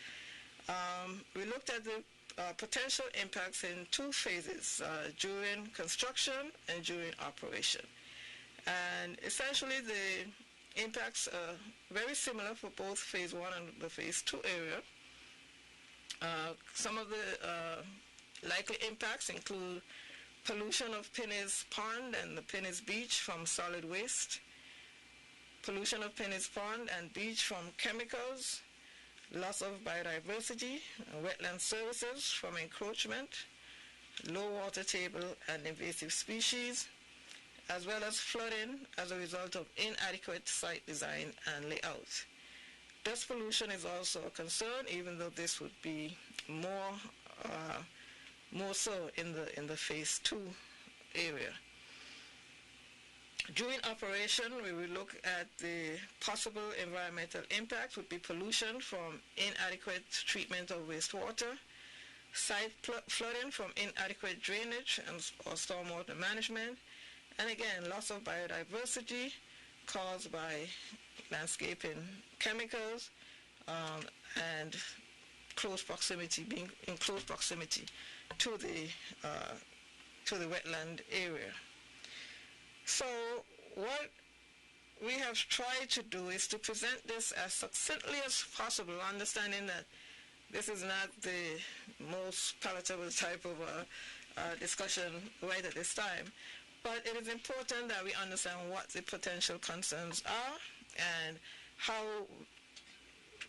we looked at the potential impacts in two phases, during construction and during operation. And essentially the impacts are very similar for both Phase 1 and the Phase 2 area. Some of the likely impacts include pollution of Pinneys Pond and the Pinneys Beach from solid waste, pollution of Pinneys Pond and beach from chemicals, loss of biodiversity, wetland services from encroachment, low water table and invasive species, as well as flooding as a result of inadequate site design and layout. Dust pollution is also a concern, even though this would be more so in the Phase 2 area. During operation, we will look at the possible environmental impact would be pollution from inadequate treatment of wastewater, site flooding from inadequate drainage or stormwater management, and again, loss of biodiversity caused by landscaping chemicals and being in close proximity to the wetland area. So what we have tried to do is to present this as succinctly as possible, understanding that this is not the most palatable type of discussion right at this time. But it is important that we understand what the potential concerns are and how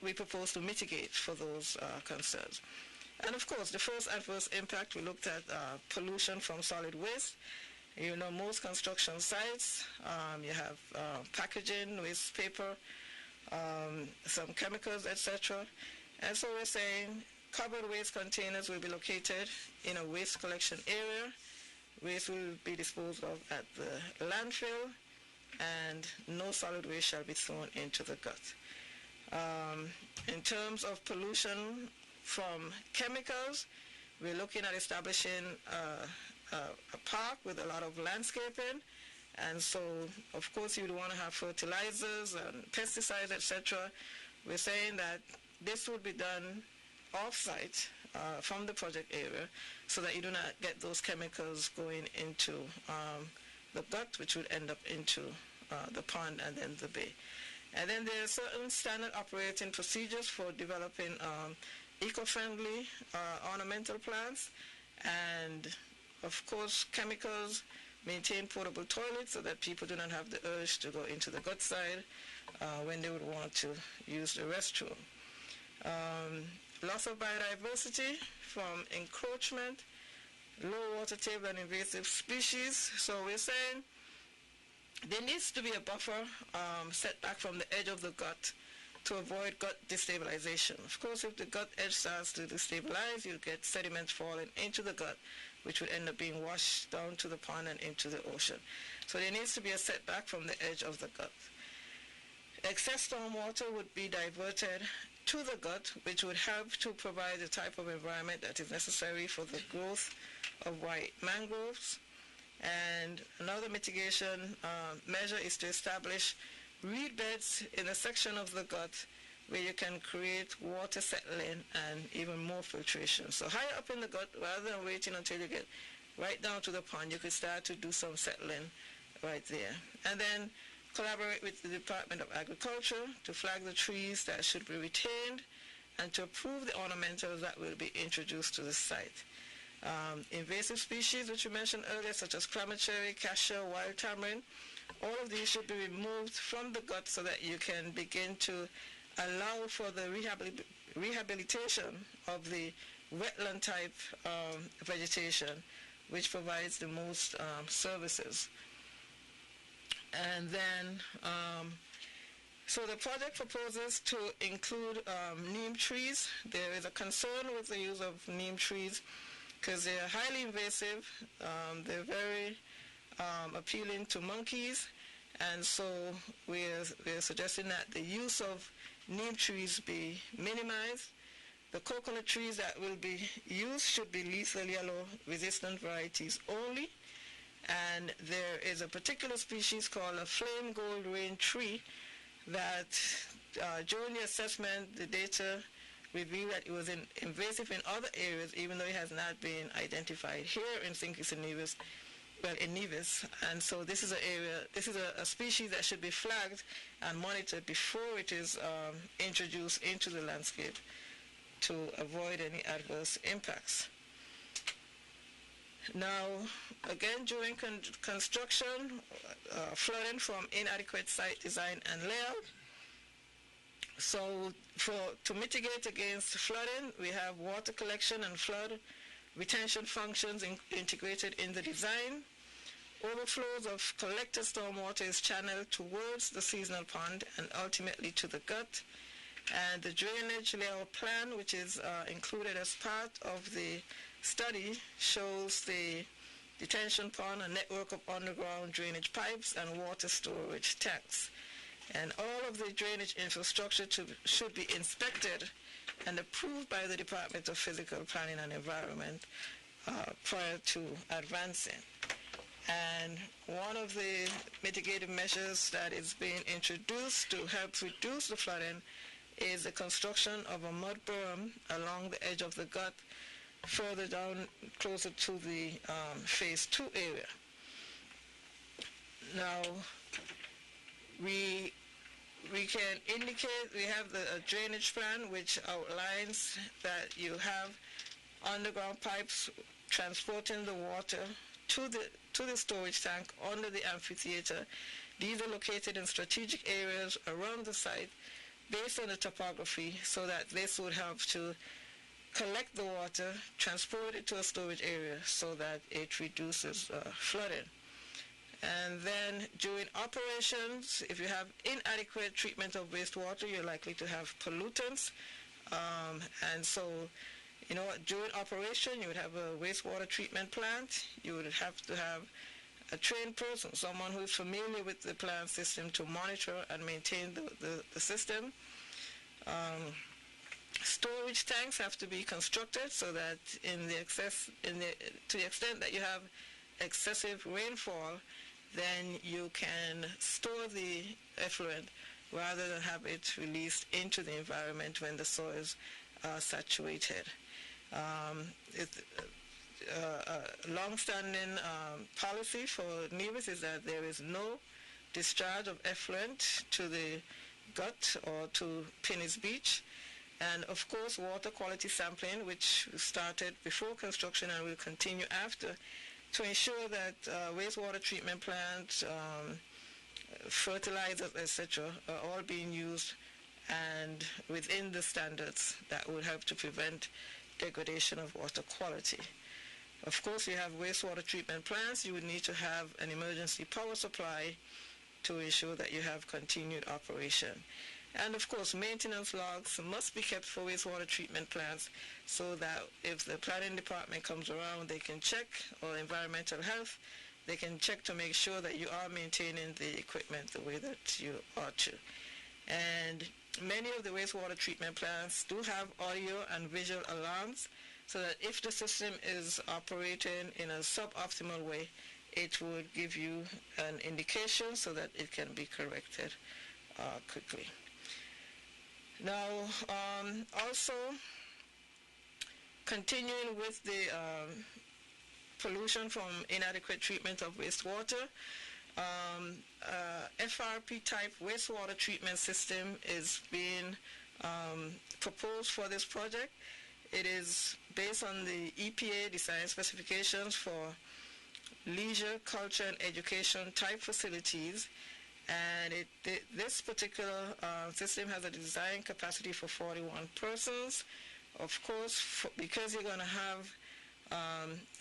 we propose to mitigate for those concerns. And of course, the first adverse impact, we looked at pollution from solid waste. You know, most construction sites, you have packaging, waste paper, some chemicals, etc. And so we're saying covered waste containers will be located in a waste collection area. Waste will be disposed of at the landfill, and no solid waste shall be thrown into the gut. In terms of pollution from chemicals, we're looking at establishing a park with a lot of landscaping And so, of course, you would want to have fertilizers and pesticides, etc. We're saying that this would be done off-site from the project area so that you do not get those chemicals going into the gut, which would end up into the pond and then the bay. And then there are certain standard operating procedures for developing eco-friendly ornamental plants, and of course chemicals. Maintain portable toilets so that people do not have the urge to go into the gut side when they would want to use the restroom. Loss of biodiversity from encroachment, low water table and invasive species. So we're saying there needs to be a buffer set back from the edge of the gut to avoid gut destabilization. Of course, if the gut edge starts to destabilize, you get sediment falling into the gut, which would end up being washed down to the pond and into the ocean. So there needs to be a setback from the edge of the gut. Excess stormwater would be diverted to the gut, which would help to provide the type of environment that is necessary for the growth of white mangroves. And another mitigation measure is to establish reed beds in a section of the gut where you can create water settling and even more filtration. So higher up in the gut, rather than waiting until you get right down to the pond, you could start to do some settling right there. And then collaborate with the Department of Agriculture to flag the trees that should be retained and to approve the ornamentals that will be introduced to the site. Invasive species, which you mentioned earlier, such as clammercherry, cassia, wild tamarind, all of these should be removed from the gut so that you can begin to allow for the rehabilitation of the wetland type vegetation, which provides the most services. And then, so the project proposes to include neem trees. There is a concern with the use of neem trees because they are highly invasive. They're very appealing to monkeys, and so we're suggesting that the use of neem trees be minimized. The coconut trees that will be used should be lethal yellow resistant varieties only, and there is a particular species called a flame gold rain tree that during the assessment the data revealed that it was invasive in other areas, even though it has not been identified here in St. Kitts and Nevis. Well, in Nevis, and so this is a species that should be flagged and monitored before it is introduced into the landscape to avoid any adverse impacts. Now, again, during construction, flooding from inadequate site design and layout. So to mitigate against flooding, we have water collection and flood retention functions integrated in the design. Overflows of collected stormwater is channeled towards the seasonal pond and ultimately to the gut. And the drainage layout plan, which is included as part of the study, shows the detention pond, a network of underground drainage pipes and water storage tanks. And all of the drainage infrastructure should be inspected and approved by the Department of Physical Planning and Environment prior to advancing. And one of the mitigative measures that is being introduced to help reduce the flooding is the construction of a mud berm along the edge of the gut further down closer to the phase 2 area. Now, we can indicate, we have a drainage plan which outlines that you have underground pipes transporting the water to the storage tank under the amphitheater. These are located in strategic areas around the site based on the topography, so that this would help to collect the water, transport it to a storage area so that it reduces flooding. And then during operations, if you have inadequate treatment of wastewater, you're likely to have pollutants. And so, during operation, you would have a wastewater treatment plant. You would have to have a trained person, someone who is familiar with the plant system to monitor and maintain the system. Storage tanks have to be constructed so that to the extent that you have excessive rainfall, then you can store the effluent rather than have it released into the environment when the soils are saturated. A long-standing policy for Nevis is that there is no discharge of effluent to the gut or to Pinneys Beach. And of course, water quality sampling, which started before construction and will continue after, to ensure that wastewater treatment plants, fertilizers, etc., are all being used and within the standards that will help to prevent degradation of water quality. Of course, you have wastewater treatment plants. You would need to have an emergency power supply to ensure that you have continued operation. And of course, maintenance logs must be kept for wastewater treatment plants so that if the planning department comes around, they can check, or environmental health, they can check to make sure that you are maintaining the equipment the way that you ought to. And many of the wastewater treatment plants do have audio and visual alarms so that if the system is operating in a suboptimal way, it would give you an indication so that it can be corrected quickly. Now, also continuing with the pollution from inadequate treatment of wastewater, FRP type wastewater treatment system is being proposed for this project. It is based on the EPA design specifications for leisure, culture, and education type facilities, and this particular system has a design capacity for 41 persons. Of course, because you're going to have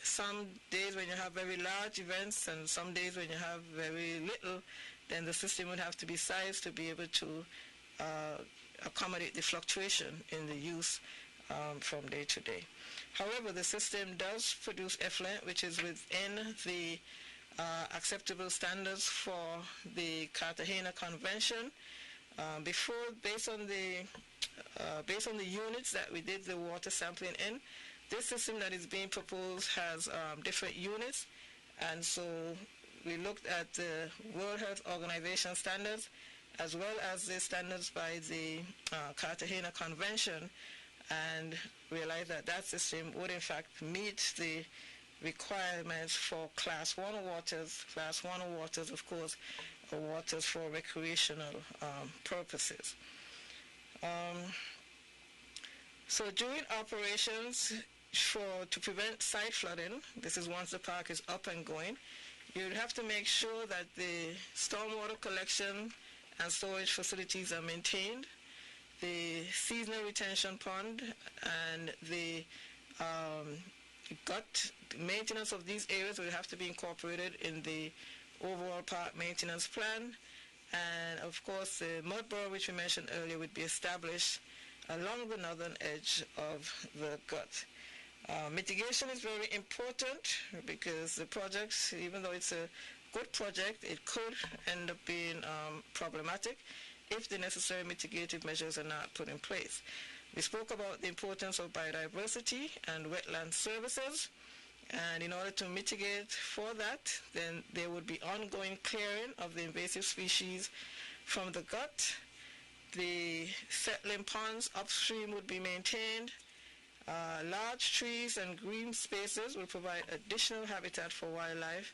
some days when you have very large events and some days when you have very little, then the system would have to be sized to be able to accommodate the fluctuation in the use from day to day. However, the system does produce effluent which is within the acceptable standards for the Cartagena Convention. Based on the units that we did the water sampling in, this system that is being proposed has different units, and so we looked at the World Health Organization standards as well as the standards by the Cartagena Convention, and realized that that system would in fact meet the requirements for Class 1 waters. Class 1 waters, of course, are waters for recreational purposes. So during operations to prevent site flooding, this is once the park is up and going, you would have to make sure that the stormwater collection and storage facilities are maintained, the seasonal retention pond and the gut maintenance of these areas will have to be incorporated in the overall park maintenance plan. And of course, the mud burrow, which we mentioned earlier, would be established along the northern edge of the gut. Mitigation is very important because the project, even though it's a good project, it could end up being problematic if the necessary mitigative measures are not put in place. We spoke about the importance of biodiversity and wetland services, and in order to mitigate for that, then there would be ongoing clearing of the invasive species from the gut. The settling ponds upstream would be maintained. Large trees and green spaces will provide additional habitat for wildlife,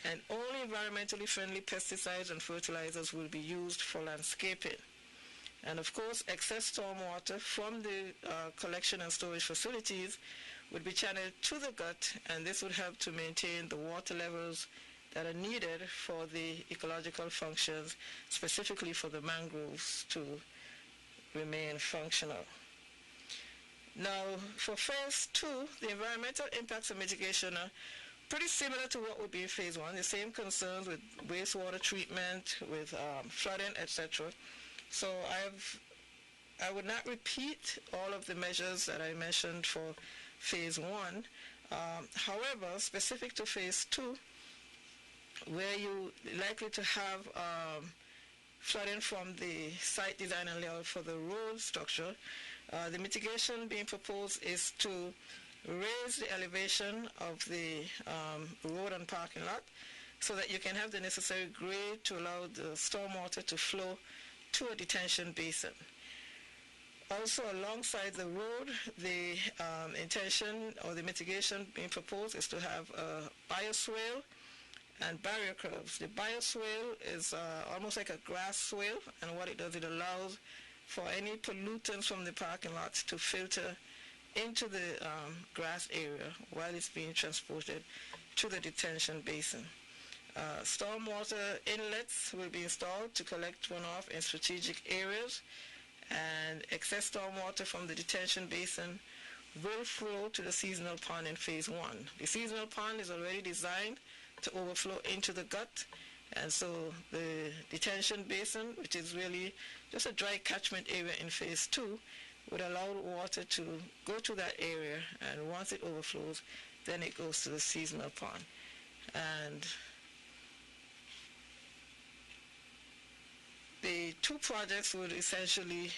and only environmentally friendly pesticides and fertilizers will be used for landscaping. And of course, excess stormwater from the collection and storage facilities would be channeled to the gut, and this would help to maintain the water levels that are needed for the ecological functions, specifically for the mangroves to remain functional. Now, for phase 2, the environmental impacts of mitigation are pretty similar to what would be in phase 1, the same concerns with wastewater treatment, with flooding, etc. So I would not repeat all of the measures that I mentioned for phase 1. However, specific to phase 2, where you're likely to have flooding from the site design and layout for the road structure, the mitigation being proposed is to raise the elevation of the road and parking lot so that you can have the necessary grade to allow the stormwater to flow to a detention basin. Also, alongside the road, the intention or the mitigation being proposed is to have a bioswale and barrier curbs. The bioswale is almost like a grass swale, and what it does, it allows for any pollutants from the parking lots to filter into the grass area while it's being transported to the detention basin. Stormwater inlets will be installed to collect runoff in strategic areas, and excess stormwater from the detention basin will flow to the seasonal pond in phase 1. The seasonal pond is already designed to overflow into the gut, and so the detention basin, which is really just a dry catchment area in phase 2, would allow water to go to that area, and once it overflows, then it goes to the seasonal pond. And the two projects would essentially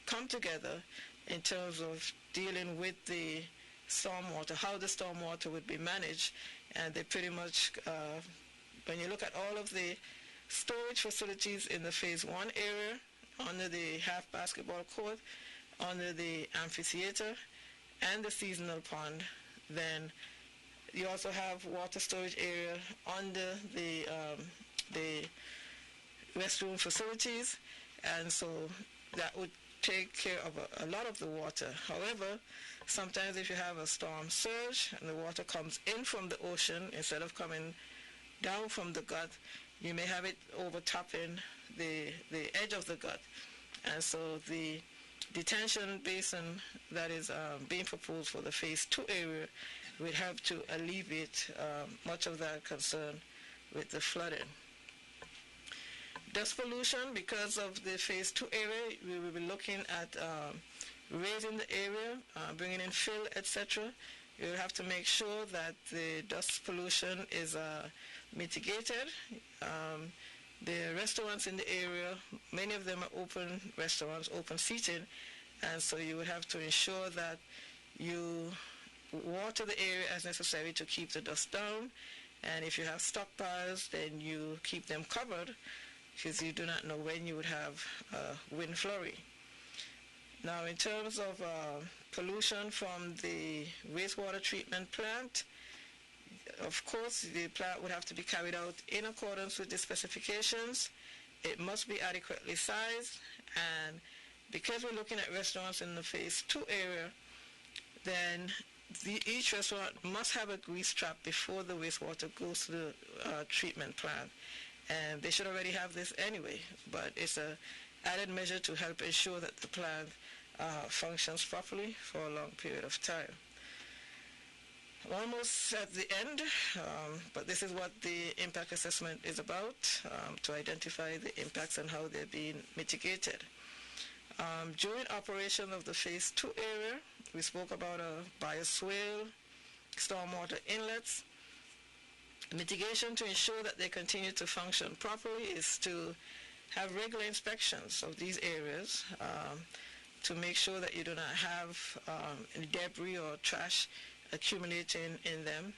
come together in terms of dealing with the stormwater, how the stormwater would be managed, and they pretty much, when you look at all of the storage facilities in the phase 1 area, under the half basketball court, under the amphitheater, and the seasonal pond, then you also have water storage area under the restroom facilities, and so that would take care of a lot of the water. However, sometimes if you have a storm surge and the water comes in from the ocean instead of coming down from the gut, you may have it overtopping the edge of the gut. And so the detention basin that is being proposed for the phase 2 area would help to alleviate much of that concern with the flooding. Dust pollution, because of the phase 2 area, we will be looking at raising the area, bringing in fill, etc. You will have to make sure that the dust pollution is mitigated. The restaurants in the area, many of them are open restaurants, open seating, and so you would have to ensure that you water the area as necessary to keep the dust down, and if you have stockpiles, then you keep them covered, because you do not know when you would have wind flurry. Now, in terms of pollution from the wastewater treatment plant, of course, the plant would have to be carried out in accordance with the specifications. It must be adequately sized, and because we're looking at restaurants in the phase 2 area, then each restaurant must have a grease trap before the wastewater goes to the treatment plant. And they should already have this anyway, but it's an added measure to help ensure that the plant functions properly for a long period of time. Almost at the end, but this is what the impact assessment is about, to identify the impacts and how they're being mitigated. During operation of the phase 2 area, we spoke about a bioswale, stormwater inlets. Mitigation to ensure that they continue to function properly is to have regular inspections of these areas to make sure that you do not have any debris or trash accumulating in them.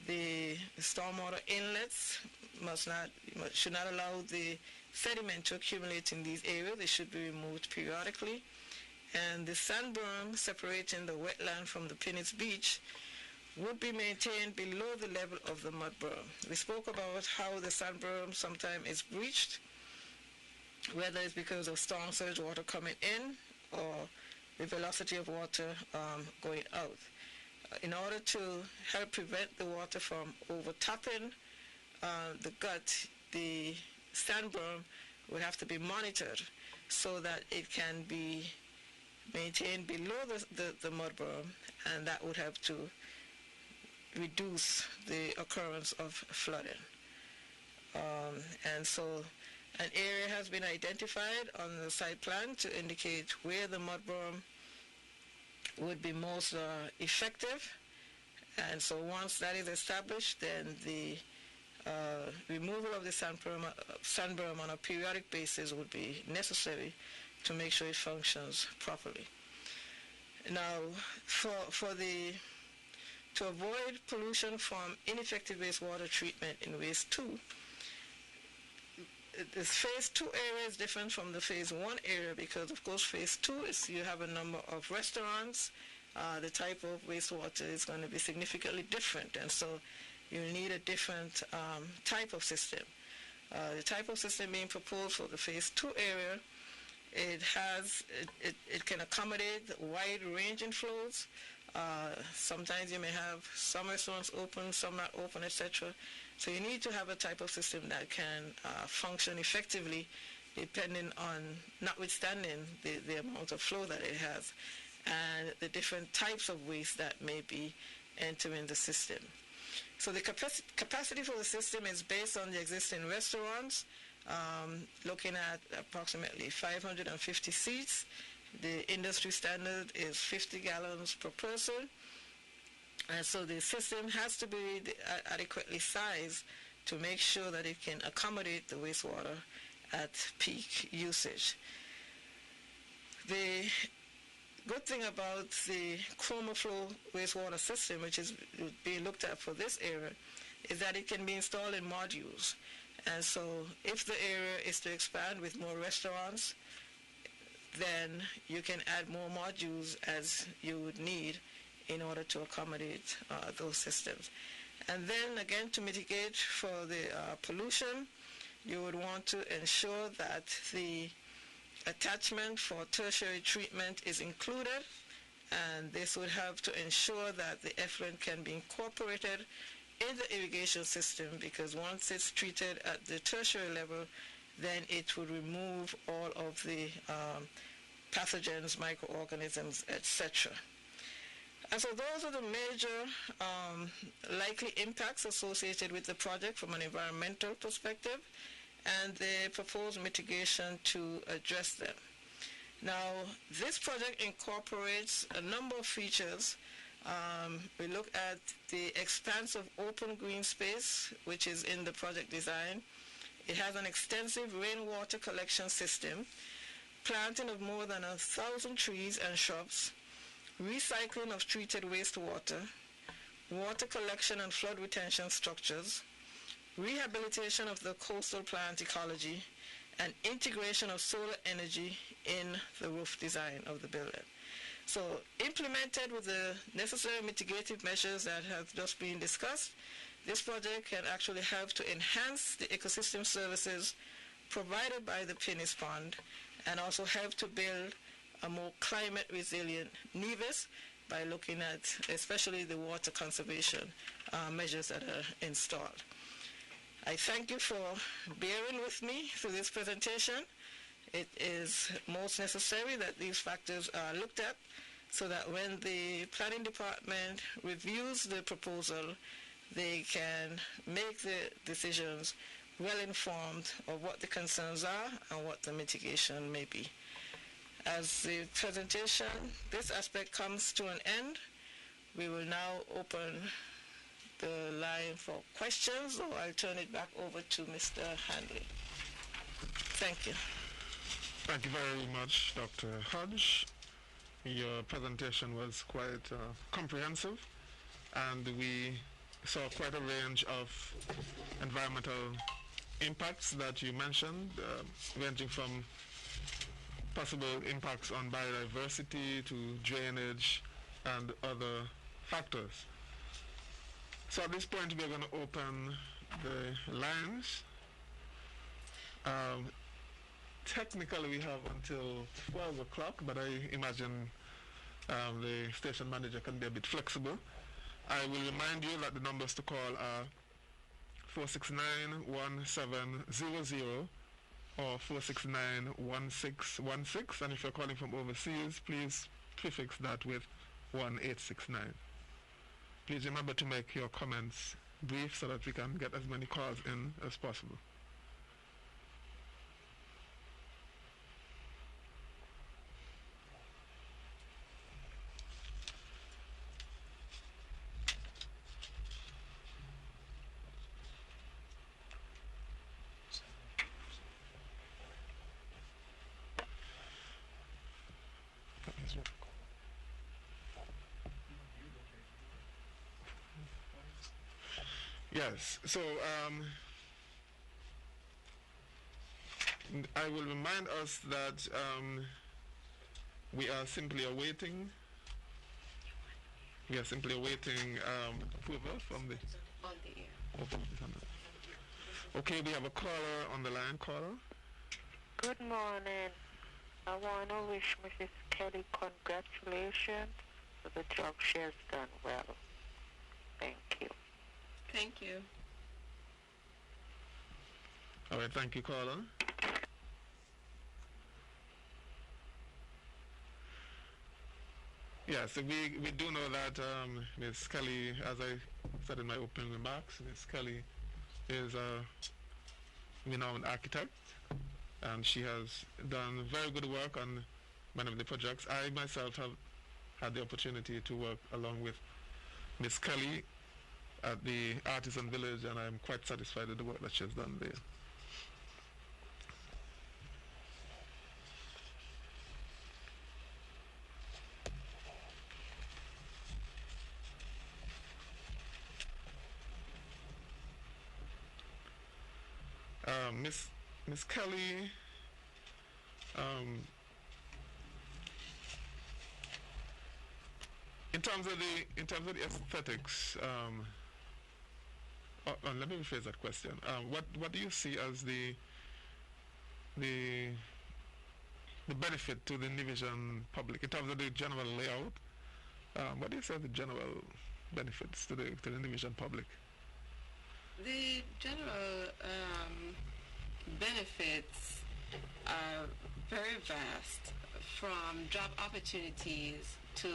The stormwater inlets should not allow the sediment to accumulate in these areas. They should be removed periodically. And the sand berm separating the wetland from the Pinneys beach would be maintained below the level of the mud berm. We spoke about how the sand berm sometimes is breached, whether it's because of storm surge water coming in or the velocity of water going out. In order to help prevent the water from overtopping the gut, the sand berm would have to be monitored so that it can be maintained below the mud berm, and that would help to reduce the occurrence of flooding. And so an area has been identified on the site plan to indicate where the mud berm would be most effective. And so once that is established, then the removal of the sand berm on a periodic basis would be necessary to make sure it functions properly. Now, to avoid pollution from ineffective wastewater treatment in Phase 2, this Phase 2 area is different from the Phase 1 area because, of course, Phase 2 is you have a number of restaurants. The type of wastewater is going to be significantly different, and so you need a different type of system. The type of system being proposed for the Phase 2 area, it can accommodate wide-ranging flows. Sometimes you may have some restaurants open, some not open, etc. So you need to have a type of system that can function effectively, depending on, notwithstanding the amount of flow that it has and the different types of waste that may be entering the system. So the capacity for the system is based on the existing restaurants, looking at approximately 550 seats. The industry standard is 50 gallons per person. And so the system has to be adequately sized to make sure that it can accommodate the wastewater at peak usage. The good thing about the ChromaFlow wastewater system, which is being looked at for this area, is that it can be installed in modules. And so if the area is to expand with more restaurants, then you can add more modules as you would need in order to accommodate those systems. And then again, to mitigate for the pollution, you would want to ensure that the attachment for tertiary treatment is included, and this would have to ensure that the effluent can be incorporated in the irrigation system, because once it's treated at the tertiary level, then it would remove all of the pathogens, microorganisms, etc. And so those are the major likely impacts associated with the project from an environmental perspective, and the proposed mitigation to address them. Now, this project incorporates a number of features. We look at the expanse of open green space, which is in the project design. It has an extensive rainwater collection system, planting of more than 1,000 trees and shrubs, recycling of treated wastewater, water collection and flood retention structures, rehabilitation of the coastal plant ecology, and integration of solar energy in the roof design of the building. So implemented with the necessary mitigative measures that have just been discussed, this project can actually help to enhance the ecosystem services provided by the Pinneys Pond, and also help to build a more climate resilient Nevis by looking at especially the water conservation measures that are installed. I thank you for bearing with me through this presentation. It is most necessary that these factors are looked at so that when the planning department reviews the proposal, they can make the decisions well informed of what the concerns are and what the mitigation may be. As the presentation, this aspect comes to an end, we will now open the line for questions, or I'll turn it back over to Mr. Handley. Thank you. Thank you very much, Dr. Hodge. Your presentation was quite comprehensive, and we saw quite a range of environmental impacts that you mentioned, ranging from possible impacts on biodiversity to drainage and other factors. So at this point, we're going to open the lines. Technically, we have until 12 o'clock, but I imagine the station manager can be a bit flexible. I will remind you that the numbers to call are 469-1700 or 469-1616, and if you're calling from overseas, please prefix that with 1869. Please remember to make your comments brief so that we can get as many calls in as possible. Yes. So I will remind us that we are simply awaiting. We are simply awaiting approval from the. On the air. Okay, we have a caller on the line. Caller. Good morning. I want to wish Mrs. Kelly congratulations for the job she has done well. Thank you. Thank you. All right, thank you, caller. Yes, we do know that Ms. Kelly, as I said in my opening remarks, Ms. Kelly is a renowned architect, and she has done very good work on many of the projects. I myself have had the opportunity to work along with Ms. Kelly at the Artisan Village, and I'm quite satisfied with the work that she has done there. Miss Kelly, in terms of the aesthetics, let me rephrase that question. What do you see as the benefit to the Nivision public in terms of the general layout? What do you say are the general benefits to the Nivision public? The general benefits are very vast, from job opportunities to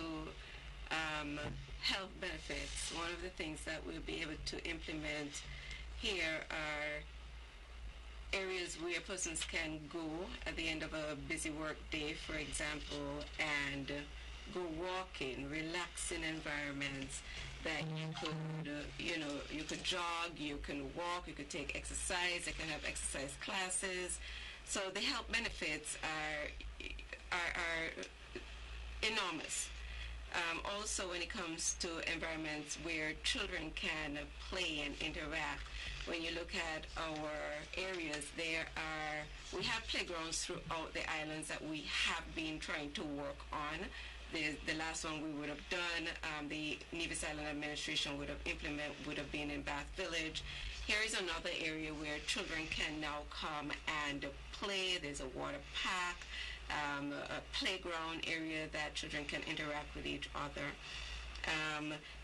health benefits. One of the things that we'll be able to implement here are areas where persons can go at the end of a busy work day, for example, and go walking, relaxing environments that you could, you could jog, you can walk, you could take exercise, you can have exercise classes. So the health benefits are enormous. Also, when it comes to environments where children can play and interact, when you look at our areas, we have playgrounds throughout the islands that we have been trying to work on. The last one we would have done, the Nevis Island Administration would have been in Bath Village. Here is another area where children can now come and play. There's a water park, a playground area that children can interact with each other.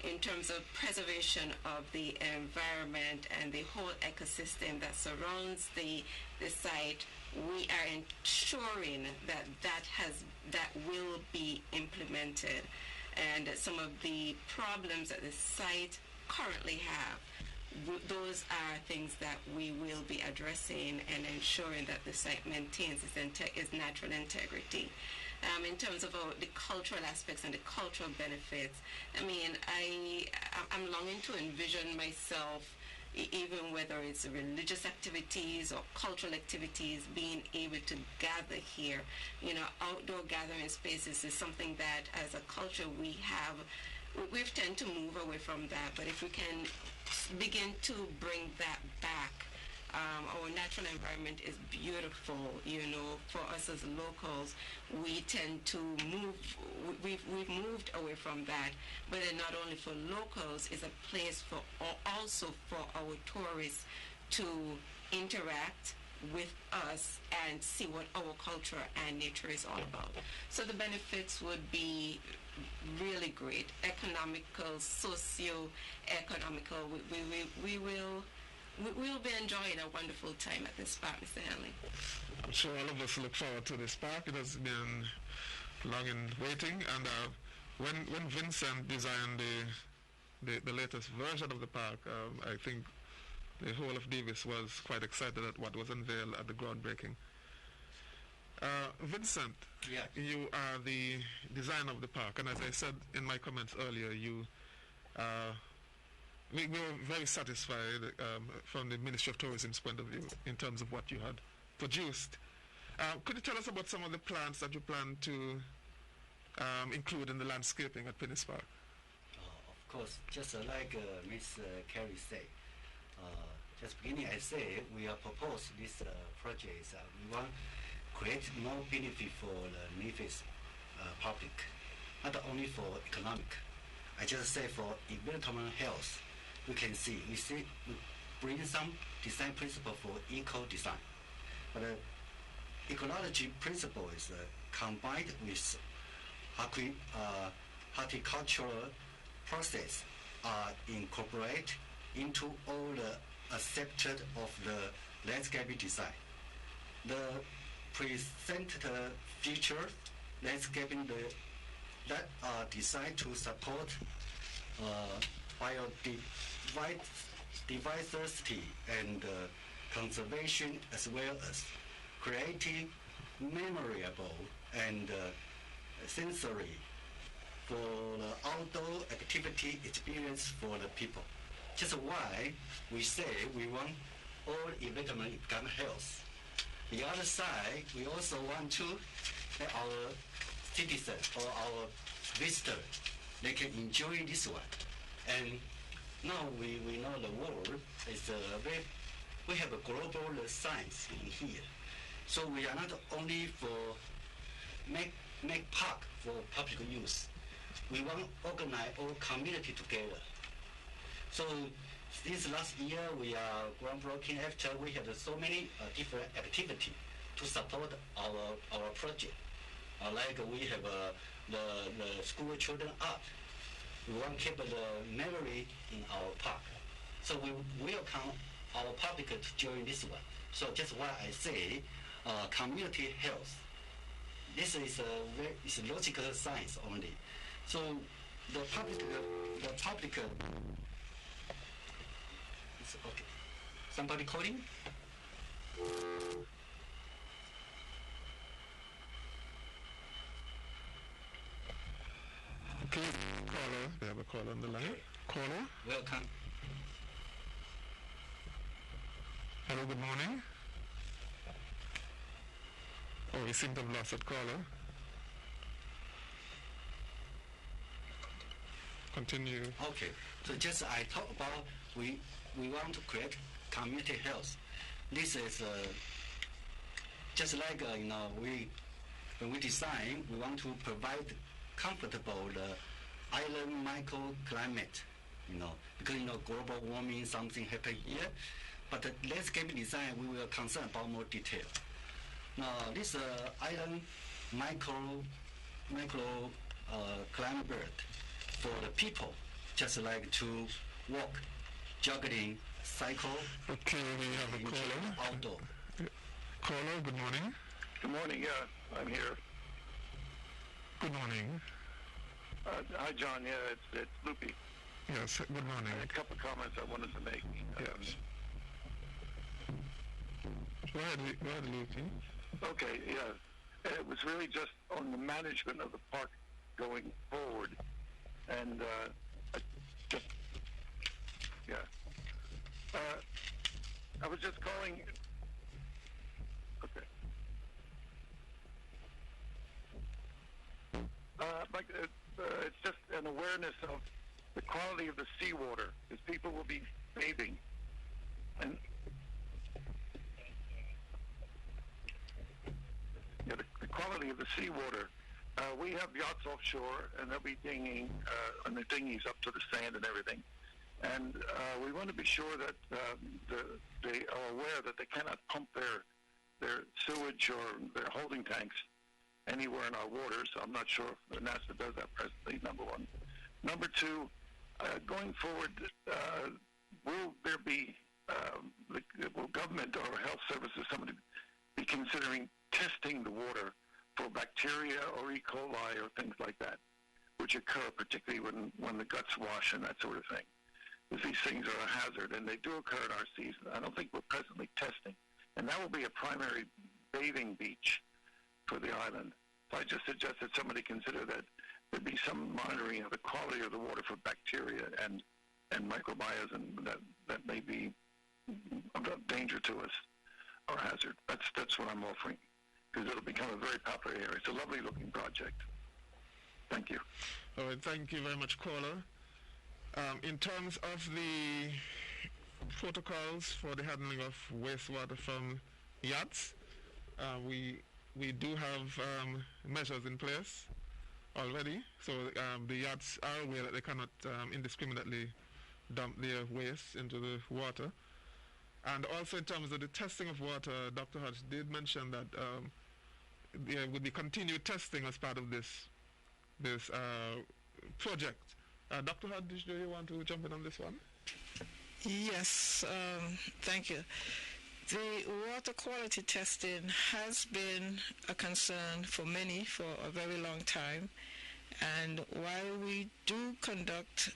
In terms of preservation of the environment and the whole ecosystem that surrounds the site, we are ensuring that will be implemented. And some of the problems that the site currently have, those are things that we will be addressing and ensuring that the site maintains its natural integrity. In terms of the cultural aspects and the cultural benefits, I mean, I'm longing to envision myself, even whether it's religious activities or cultural activities, being able to gather here. Outdoor gathering spaces is something that as a culture we've tend to move away from that, but if we can begin to bring that back. Our natural environment is beautiful, for us as locals. We tend to we've moved away from that, but then not only for locals, it's a place also for our tourists to interact with us and see what our culture and nature is all about. So the benefits would be really great, economical, socio-economical. We'll be enjoying a wonderful time at this park, Mr. Henley. I'm sure all of us look forward to this park. It has been long in waiting, and when Vincent designed the latest version of the park, I think the whole of Davis was quite excited at what was unveiled at the groundbreaking. Vincent, yeah. You are the designer of the park, and as I said in my comments earlier, we were very satisfied from the Ministry of Tourism's point of view in terms of what you had produced. Could you tell us about some of the plants that you plan to include in the landscaping at Pinneys Park? Of course, just like Ms. Carey said, just beginning, I say we are propose this project is we want create more benefit for the Nevis public, not only for economic. I just say for environmental health, we bring some design principle for eco design, but ecology principle is combined with horticultural process incorporate into all the accepted of the landscape design. The presented feature landscaping that are designed to support biodiversity and conservation, as well as creating memorable and sensory for the outdoor activity experience for the people. Just why we say we want all environment become health. The other side, we also want to let our citizens or our visitors, they can enjoy this one. And now we know the world is we have a global science in here. So we are not only for make park for public use. We want to organize all community together. So this last year we are groundbreaking after we had so many different activities to support our project. Like we have the school children art. We want to keep the memory in our park. So we welcome our public to join this one. So just why I say community health. This is it's logical science only. So the public it's okay. Somebody calling? Okay, caller. We have a caller on the line. Okay. Caller. Welcome. Hello, good morning. Oh, we seem to have lost that caller. Continue. Okay. So just I talk about we want to create community health. This is just like when we design, we want to provide comfortable island microclimate. Because global warming something happen here, but the landscape design we will concern about more detail. Now this island climate for the people, just like to walk, jogging, cycle. Okay, we have a caller. Outdoor. Caller, good morning. Good morning, yeah, I'm here. Good morning. Hi, John, yeah, it's Loopy. Yes, good morning. I had a couple of comments I wanted to make. Yes. Go ahead, Loopy. Okay, yeah. It was really just on the management of the park going forward. And I was just calling. Okay. It's just an awareness of the quality of the seawater, because people will be bathing, and the quality of the seawater. We have yachts offshore, and they'll be dinging, and the dinghies up to the sand and everything. And we want to be sure that they are aware that they cannot pump their sewage or their holding tanks anywhere in our waters. I'm not sure if NASA does that presently, number one. Number two, going forward, will there be, will government or health services, somebody be considering testing the water for bacteria or E. coli or things like that, which occur particularly when the guts wash and that sort of thing? Because these things are a hazard, and they do occur in our seas. I don't think we're presently testing. And that will be a primary bathing beach for the island. So I just suggest that somebody consider that there be some monitoring of the quality of the water for bacteria and microbiomes that may be of danger to us or hazard. That's what I'm offering, because it'll become a very popular area. It's a lovely looking project. Thank you. All right, thank you very much, caller. In terms of the protocols for the handling of wastewater from yachts. We do have measures in place already, so the yachts are aware that they cannot indiscriminately dump their waste into the water. And also in terms of the testing of water, Dr. Hodge did mention that there would be continued testing as part of this project. Dr. Hodge, do you want to jump in on this one? Yes, thank you. The water quality testing has been a concern for many for a very long time. And while we do conduct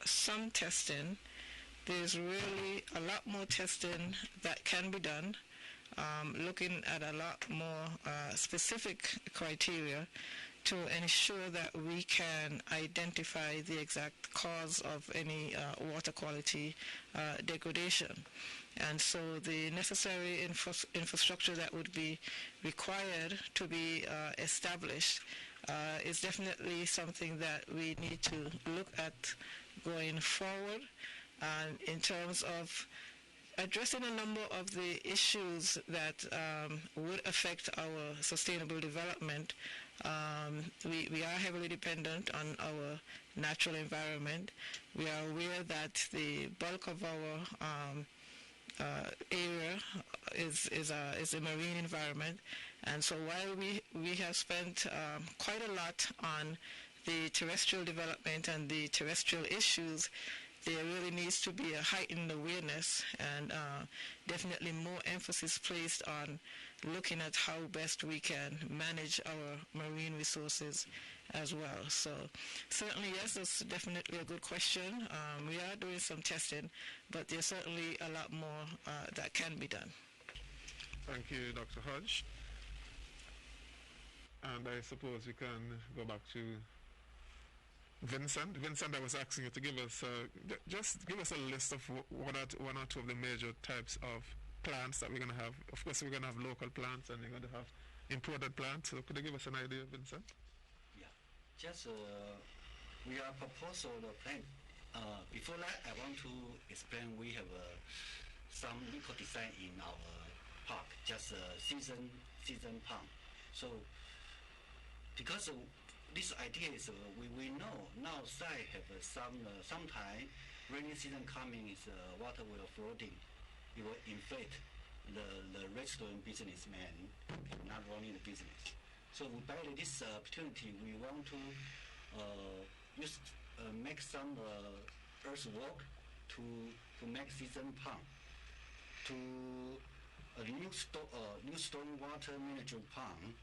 some testing, there's really a lot more testing that can be done, looking at a lot more specific criteria to ensure that we can identify the exact cause of any water quality degradation. And so the necessary infrastructure that would be required to be established is definitely something that we need to look at going forward. And in terms of addressing a number of the issues that would affect our sustainable development, we are heavily dependent on our natural environment. We are aware that the bulk of our area is a marine environment, and so while we have spent quite a lot on the terrestrial development and the terrestrial issues, there really needs to be a heightened awareness and definitely more emphasis placed on looking at how best we can manage our marine resources as well. So certainly, yes, that's definitely a good question. We are doing some testing, but there's certainly a lot more that can be done. Thank you, Dr. Hodge. And I suppose we can go back to Vincent. Vincent, I was asking you to give us just give us a list of one or two of the major types of plants that we're going to have. Of course, we're going to have local plants and we're going to have imported plants. So could you give us an idea, Vincent? Yeah, just we are proposing the plant. Before that, I want to explain we have some eco design in our park, just season pump. So because this idea is we know now side have sometime rainy season coming is water will flooding. It will inflate the restaurant businessman not running the business. So by this opportunity, we want to make some earthwork to make season pump to a new stormwater management pump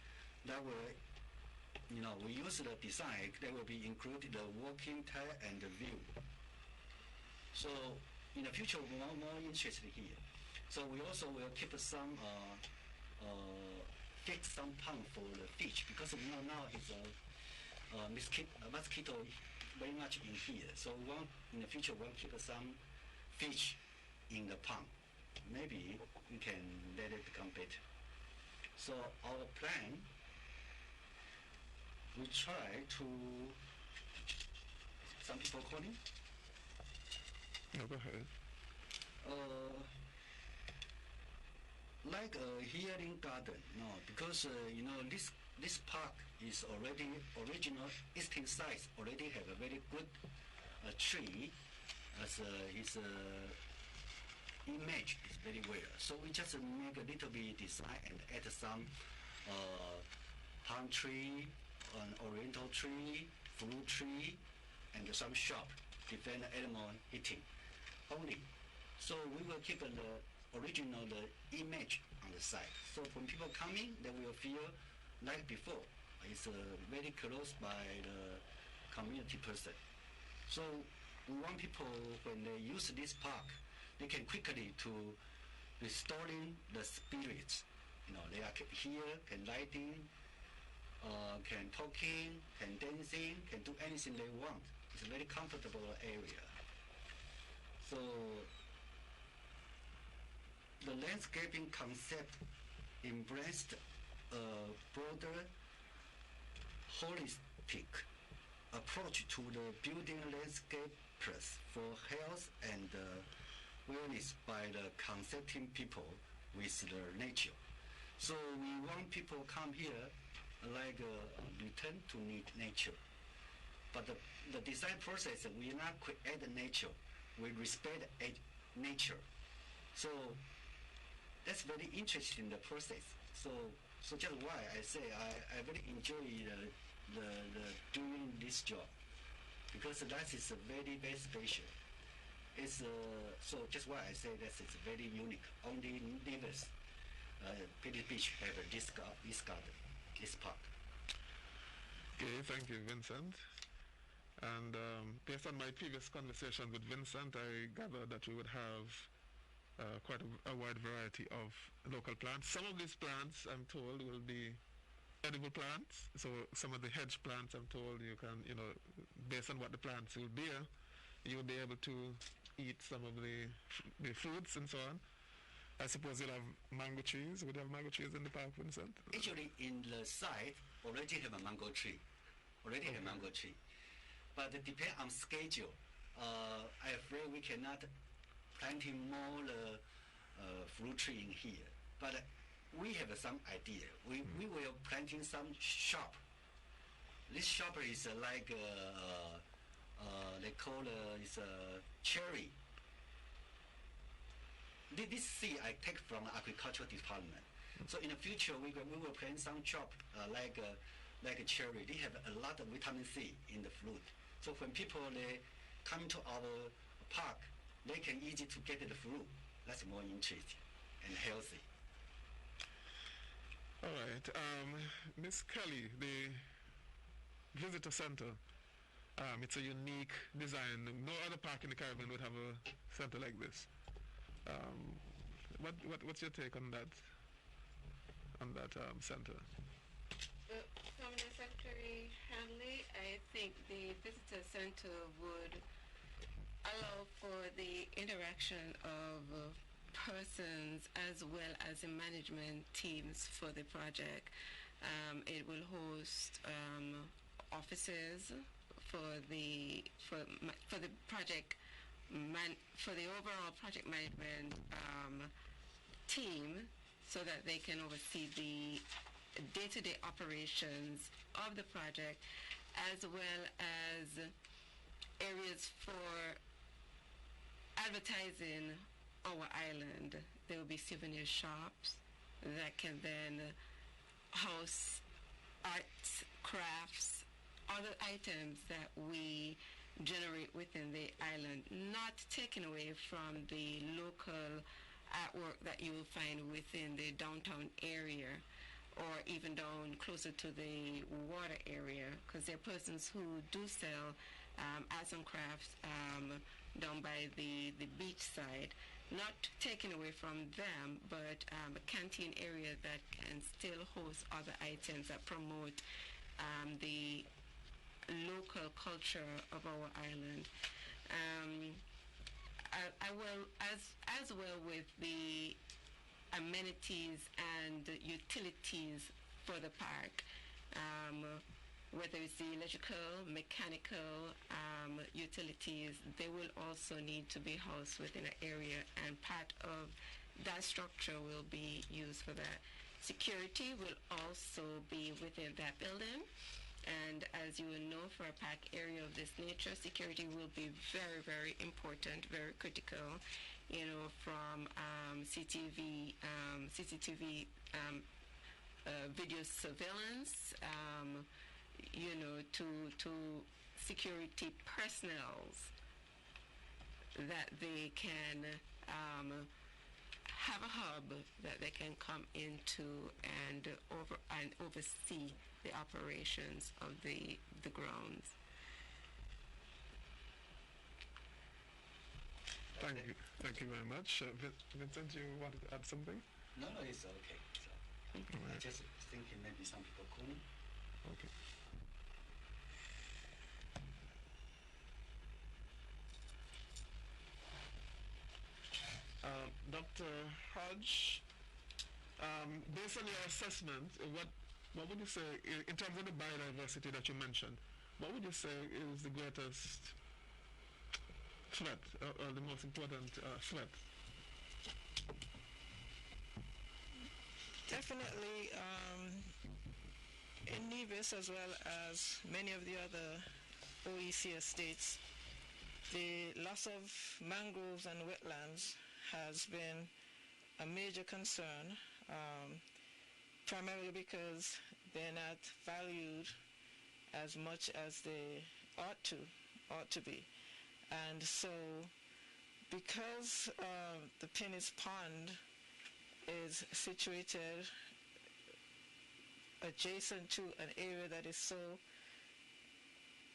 that will. We use the design that will be included the working type and the view. So in the future, we are more interested here. So we also will keep some fix some pump for the fish because we know now it's a mosquito very much in here. So we want in the future we'll keep some fish in the pump. Maybe we can let it become better. So our plan. We try to. Some people calling. No, go ahead. Like a hearing garden, no, because this park is already original existing size already have a very good tree as his image is very well. So we just make a little bit design and add some palm tree. An oriental tree, fruit tree, and some shop defend animal eating only. So we will keep the original image on the side. So when people coming, they will feel like before. It's very close by the community person. So we want people when they use this park, they can quickly to restoring the spirits. They are here, can lighting. Can talking, can dancing, can do anything they want. It's a very comfortable area. So the landscaping concept embraced a broader, holistic approach to the building landscapers for health and awareness by the concepting people with the nature. So we want people come here like return to nature. But the design process, we not create the nature. We respect nature. So that's very interesting, the process. So just why I say I very enjoy the doing this job, because that is very, very special. It's so just why I say that it's very unique. Only neighbors, Pinneys Beach have this garden, this park. Okay, thank you, Vincent. And based on my previous conversation with Vincent, I gathered that we would have quite a wide variety of local plants. Some of these plants, I'm told, will be edible plants. So some of the hedge plants, I'm told, you can, based on what the plants will bear, you will be able to eat some of the fruits and so on. I suppose you'll have mango trees. Would you have mango trees in the park, Vincent? Actually, in the site, already have a mango tree. Have mango tree. But it depends on schedule. I'm afraid we cannot planting more fruit tree in here. But we have some idea. We will planting some shop. This shop is like they call it's a cherry. This seed I take from the agricultural department. So in the future we will plant some shop like a cherry. They have a lot of vitamin C in the fruit. So when people they come to our park, they can easy to get the fruit. That's more interesting and healthy. All right, Miss Kelly, the visitor center. It's a unique design. No other park in the Caribbean would have a center like this. What's your take on that center? Permanent Secretary Hanley, I think the visitor center would allow for the interaction of persons as well as the management teams for the project. It will host offices for the project for the overall project management team, so that they can oversee the day-to-day operations of the project, as well as areas for advertising our island. There will be souvenir shops that can then house arts, crafts, other items that we generate within the island, not taken away from the local artwork that you will find within the downtown area, or even down closer to the water area, because there are persons who do sell arts and crafts down by the beach side, not taken away from them, but a canteen area that can still host other items that promote the local culture of our island. I will, as well with the amenities and utilities for the park, whether it's the electrical, mechanical utilities, they will also need to be housed within an area, and part of that structure will be used for that. Security will also be within that building. And as you will know, for a park area of this nature, security will be very, very important, very critical. From CCTV video surveillance, to security personnel that they can have a hub that they can come into and oversee the operations of the grounds. Thank you very much. Vincent, you wanted to add something? No, it's okay. So, I just thinking maybe some people calling. Okay. Dr. Hodge, based on your assessment, what would you say, in terms of the biodiversity that you mentioned, what would you say is the greatest threat, or the most important threat? Definitely, in Nevis as well as many of the other OECS states, the loss of mangroves and wetlands has been a major concern, primarily because they're not valued as much as they ought to be. And so because the Pinneys Pond is situated adjacent to an area that is so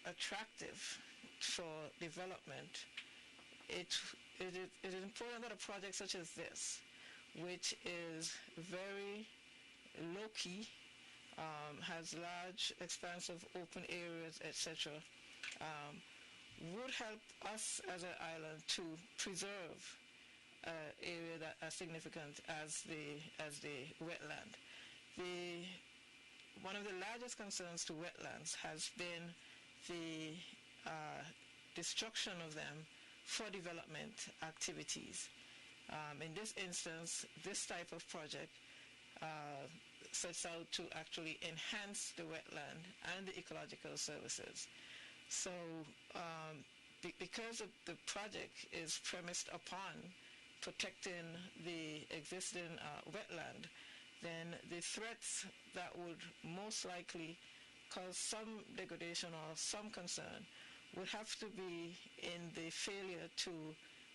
attractive for development, it is important that a project such as this, which is very low-key, has large expanse of open areas, etc., would help us as an island to preserve area that are significant as the wetland. One of the largest concerns to wetlands has been the destruction of them for development activities. In this instance, this type of project sets out to actually enhance the wetland and the ecological services. So because the project is premised upon protecting the existing wetland, then the threats that would most likely cause some degradation or some concern would have to be in the failure to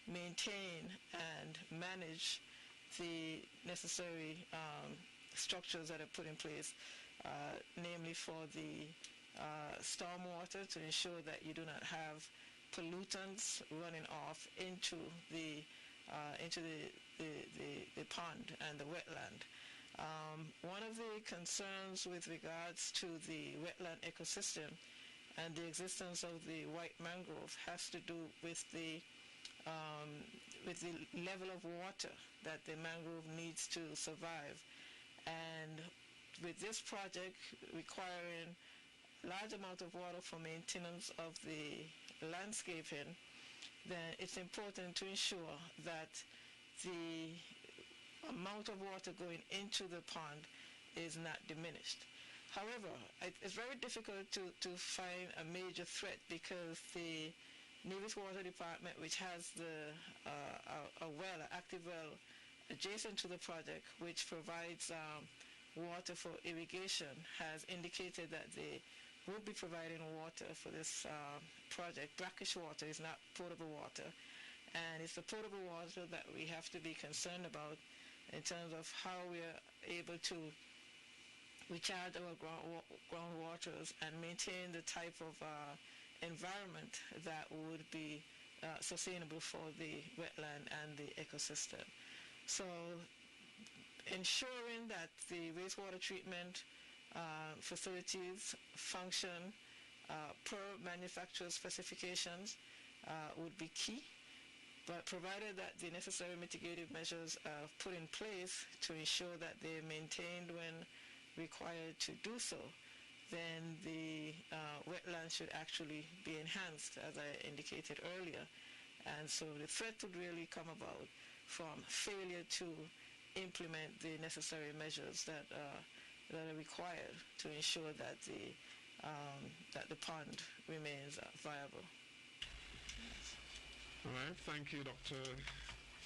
maintain and manage the necessary structures that are put in place, namely for the stormwater, to ensure that you do not have pollutants running off into the pond and the wetland. One of the concerns with regards to the wetland ecosystem and the existence of the white mangrove has to do with the level of water that the mangrove needs to survive. And with this project requiring large amount of water for maintenance of the landscaping, then it's important to ensure that the amount of water going into the pond is not diminished. However, it's very difficult to find a major threat because the Nevis Water Department, which has a well, an active well, adjacent to the project, which provides water for irrigation, has indicated that they will be providing water for this project. Brackish water is not potable water, and it's the potable water that we have to be concerned about in terms of how we are able to recharge our groundwaters and maintain the type of environment that would be sustainable for the wetland and the ecosystem. So ensuring that the wastewater treatment facilities function per manufacturer's specifications would be key, but provided that the necessary mitigative measures are put in place to ensure that they're maintained when required to do so, then the wetland should actually be enhanced, as I indicated earlier. And so the threat would really come about from failure to implement the necessary measures that are required to ensure that the pond remains viable. All right, thank you, Dr.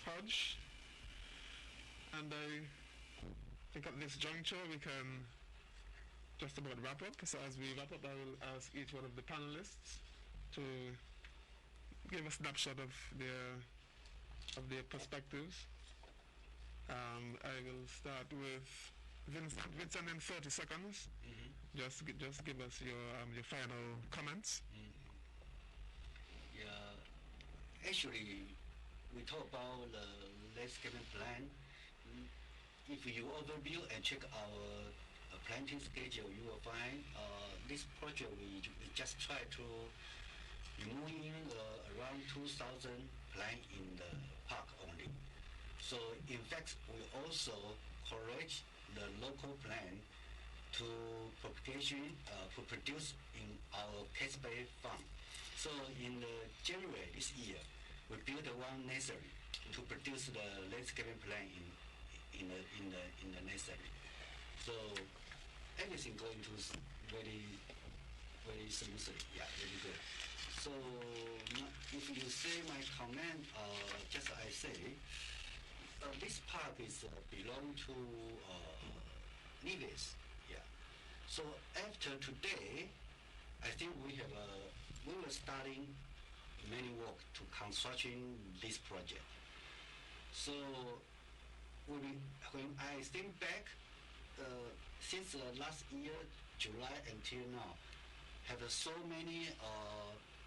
Hodge. And I think at this juncture we can just about wrap up. So as we wrap up, I will ask each one of the panelists to give a snapshot of their perspectives. I will start with Vincent. Vincent, in 30 seconds. Mm-hmm. Just give us your final comments. Mm-hmm. Yeah. Actually, we talk about the landscaping plan. If you overview and check our planting schedule, you will find this project we just try to remove around 2,000 plants in the park only. So in fact, we also correct the local plan to propagation to produce in our case-based farm. So in January this year, we built one nursery to produce the landscaping plan in the nursery. So everything going to very smoothly. Yeah, very good. So if you say my comment, just I say, this park is belong to Nevis. Yeah. So after today, I think we were starting many work to construction this project. So when I think back, since last year, July until now, have so many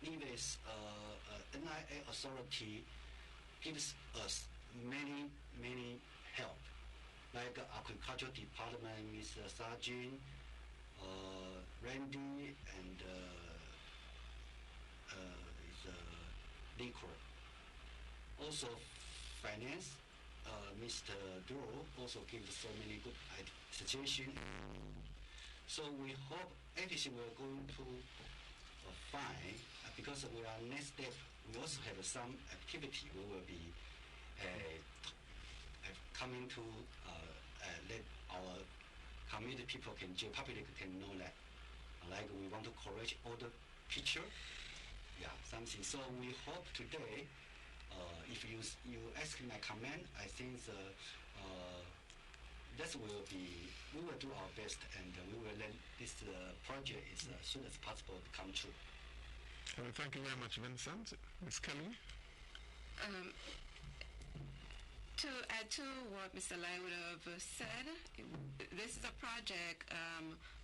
Nevis NIA authority gives us many help, like agriculture department, Mr. Sargent, Randy, and Liquor. Also finance, Mr. Duro also gives so many good suggestions. So we hope everything we're going to find, because we are next step. We also have some activity we will be coming to let our community people public can know that. Like we want to correct all the picture, yeah, something. So we hope today, if you ask my comment, I think we will do our best, and we will let this project as soon as possible become true. Thank you very much, Vincent. Ms. Kelly? To add to what Mr. Lai would have said, this is a project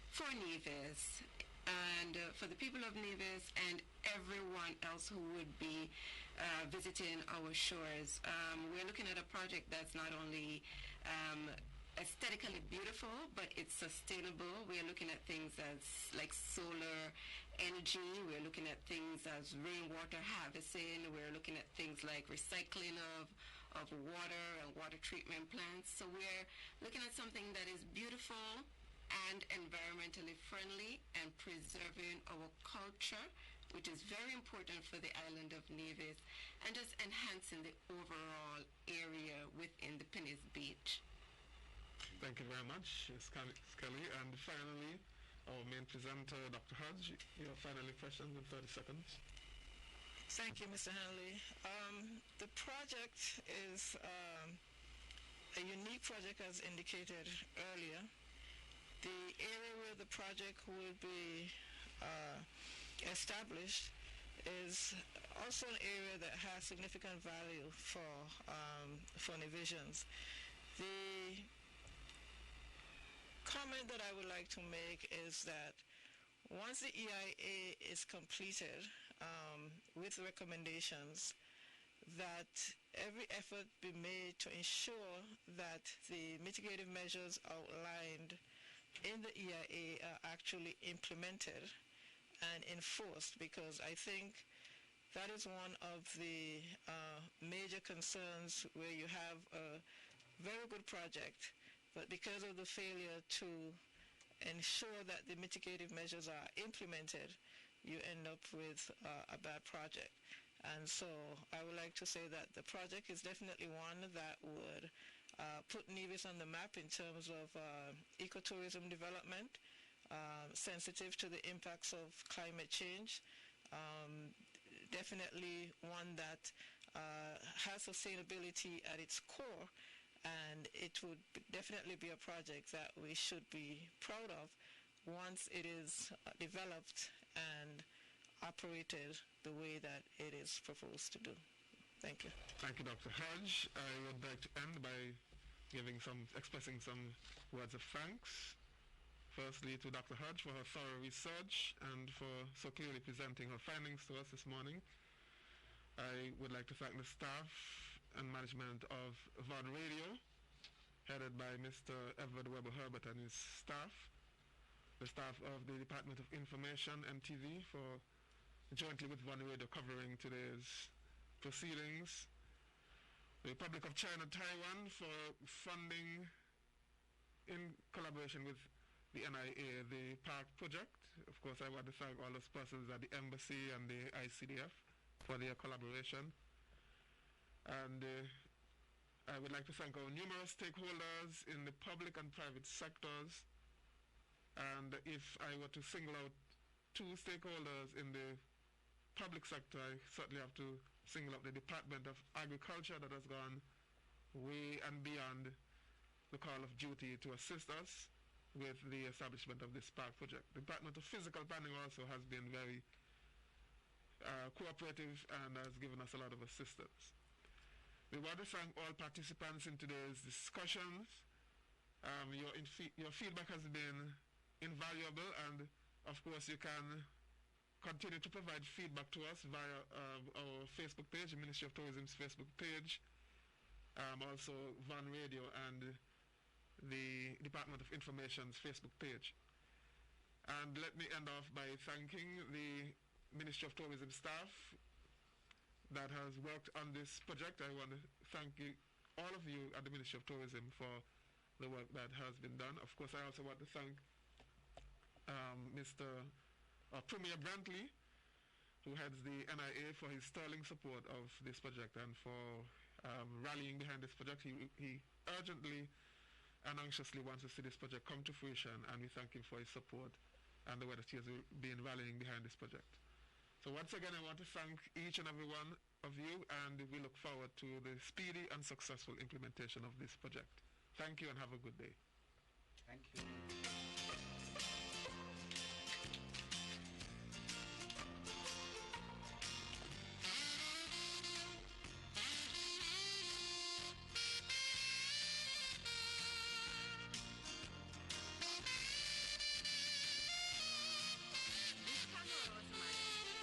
for Nevis and for the people of Nevis and everyone else who would be visiting our shores. We're looking at a project that's not only aesthetically beautiful, but it's sustainable. We're looking at things as like solar energy. We're looking at things as rainwater harvesting. We're looking at things like recycling of water and water treatment plants. So we're looking at something that is beautiful and environmentally friendly and preserving our culture, which is very important for the island of Nevis, and just enhancing the overall area within the Pinneys Beach. Thank you very much, Ms. Kelly. And finally, our main presenter, Dr. Hodge, your final impressions in 30 seconds. Thank you, Mr. Hanley. The project is a unique project, as indicated earlier. The area where the project will be established is also an area that has significant value for Nevisians. The comment that I would like to make is that once the EIA is completed with recommendations, that every effort be made to ensure that the mitigative measures outlined in the EIA are actually implemented and enforced, because I think that is one of the major concerns where you have a very good project, but because of the failure to ensure that the mitigative measures are implemented, you end up with a bad project. And so I would like to say that the project is definitely one that would put Nevis on the map in terms of ecotourism development, sensitive to the impacts of climate change, definitely one that has sustainability at its core, and it would definitely be a project that we should be proud of once it is developed and operated the way that it is proposed to do. Thank you. Thank you, Dr. Hodge. I would like to end by expressing some words of thanks. Firstly, to Dr. Hodge for her thorough research and for so clearly presenting her findings to us this morning. I would like to thank the staff and management of VOD Radio, headed by Mr. Edward Weber Herbert and his staff, the staff of the Department of Information and TV for jointly with VOD Radio covering today's proceedings, the Republic of China Taiwan for funding in collaboration with the NIA, the park project. Of course, I want to thank all those persons at the embassy and the ICDF for their collaboration. And I would like to thank our numerous stakeholders in the public and private sectors. And if I were to single out two stakeholders in the public sector, I certainly have to single out the Department of Agriculture that has gone way and beyond the call of duty to assist us with the establishment of this park project. The Department of Physical Planning also has been very cooperative and has given us a lot of assistance. We want to thank all participants in today's discussions. Your feedback has been invaluable, and of course you can continue to provide feedback to us via our Facebook page, the Ministry of Tourism's Facebook page, also Van Radio and the Department of Information's Facebook page. And let me end off by thanking the Ministry of Tourism staff that has worked on this project. I want to thank all of you at the Ministry of Tourism for the work that has been done. Of course, I also want to thank Premier Brantley, who heads the NIA, for his sterling support of this project and for rallying behind this project. He urgently and anxiously wants to see this project come to fruition, and we thank him for his support and the way that he has been rallying behind this project. So once again, I want to thank each and every one of you, and we look forward to the speedy and successful implementation of this project. Thank you and have a good day.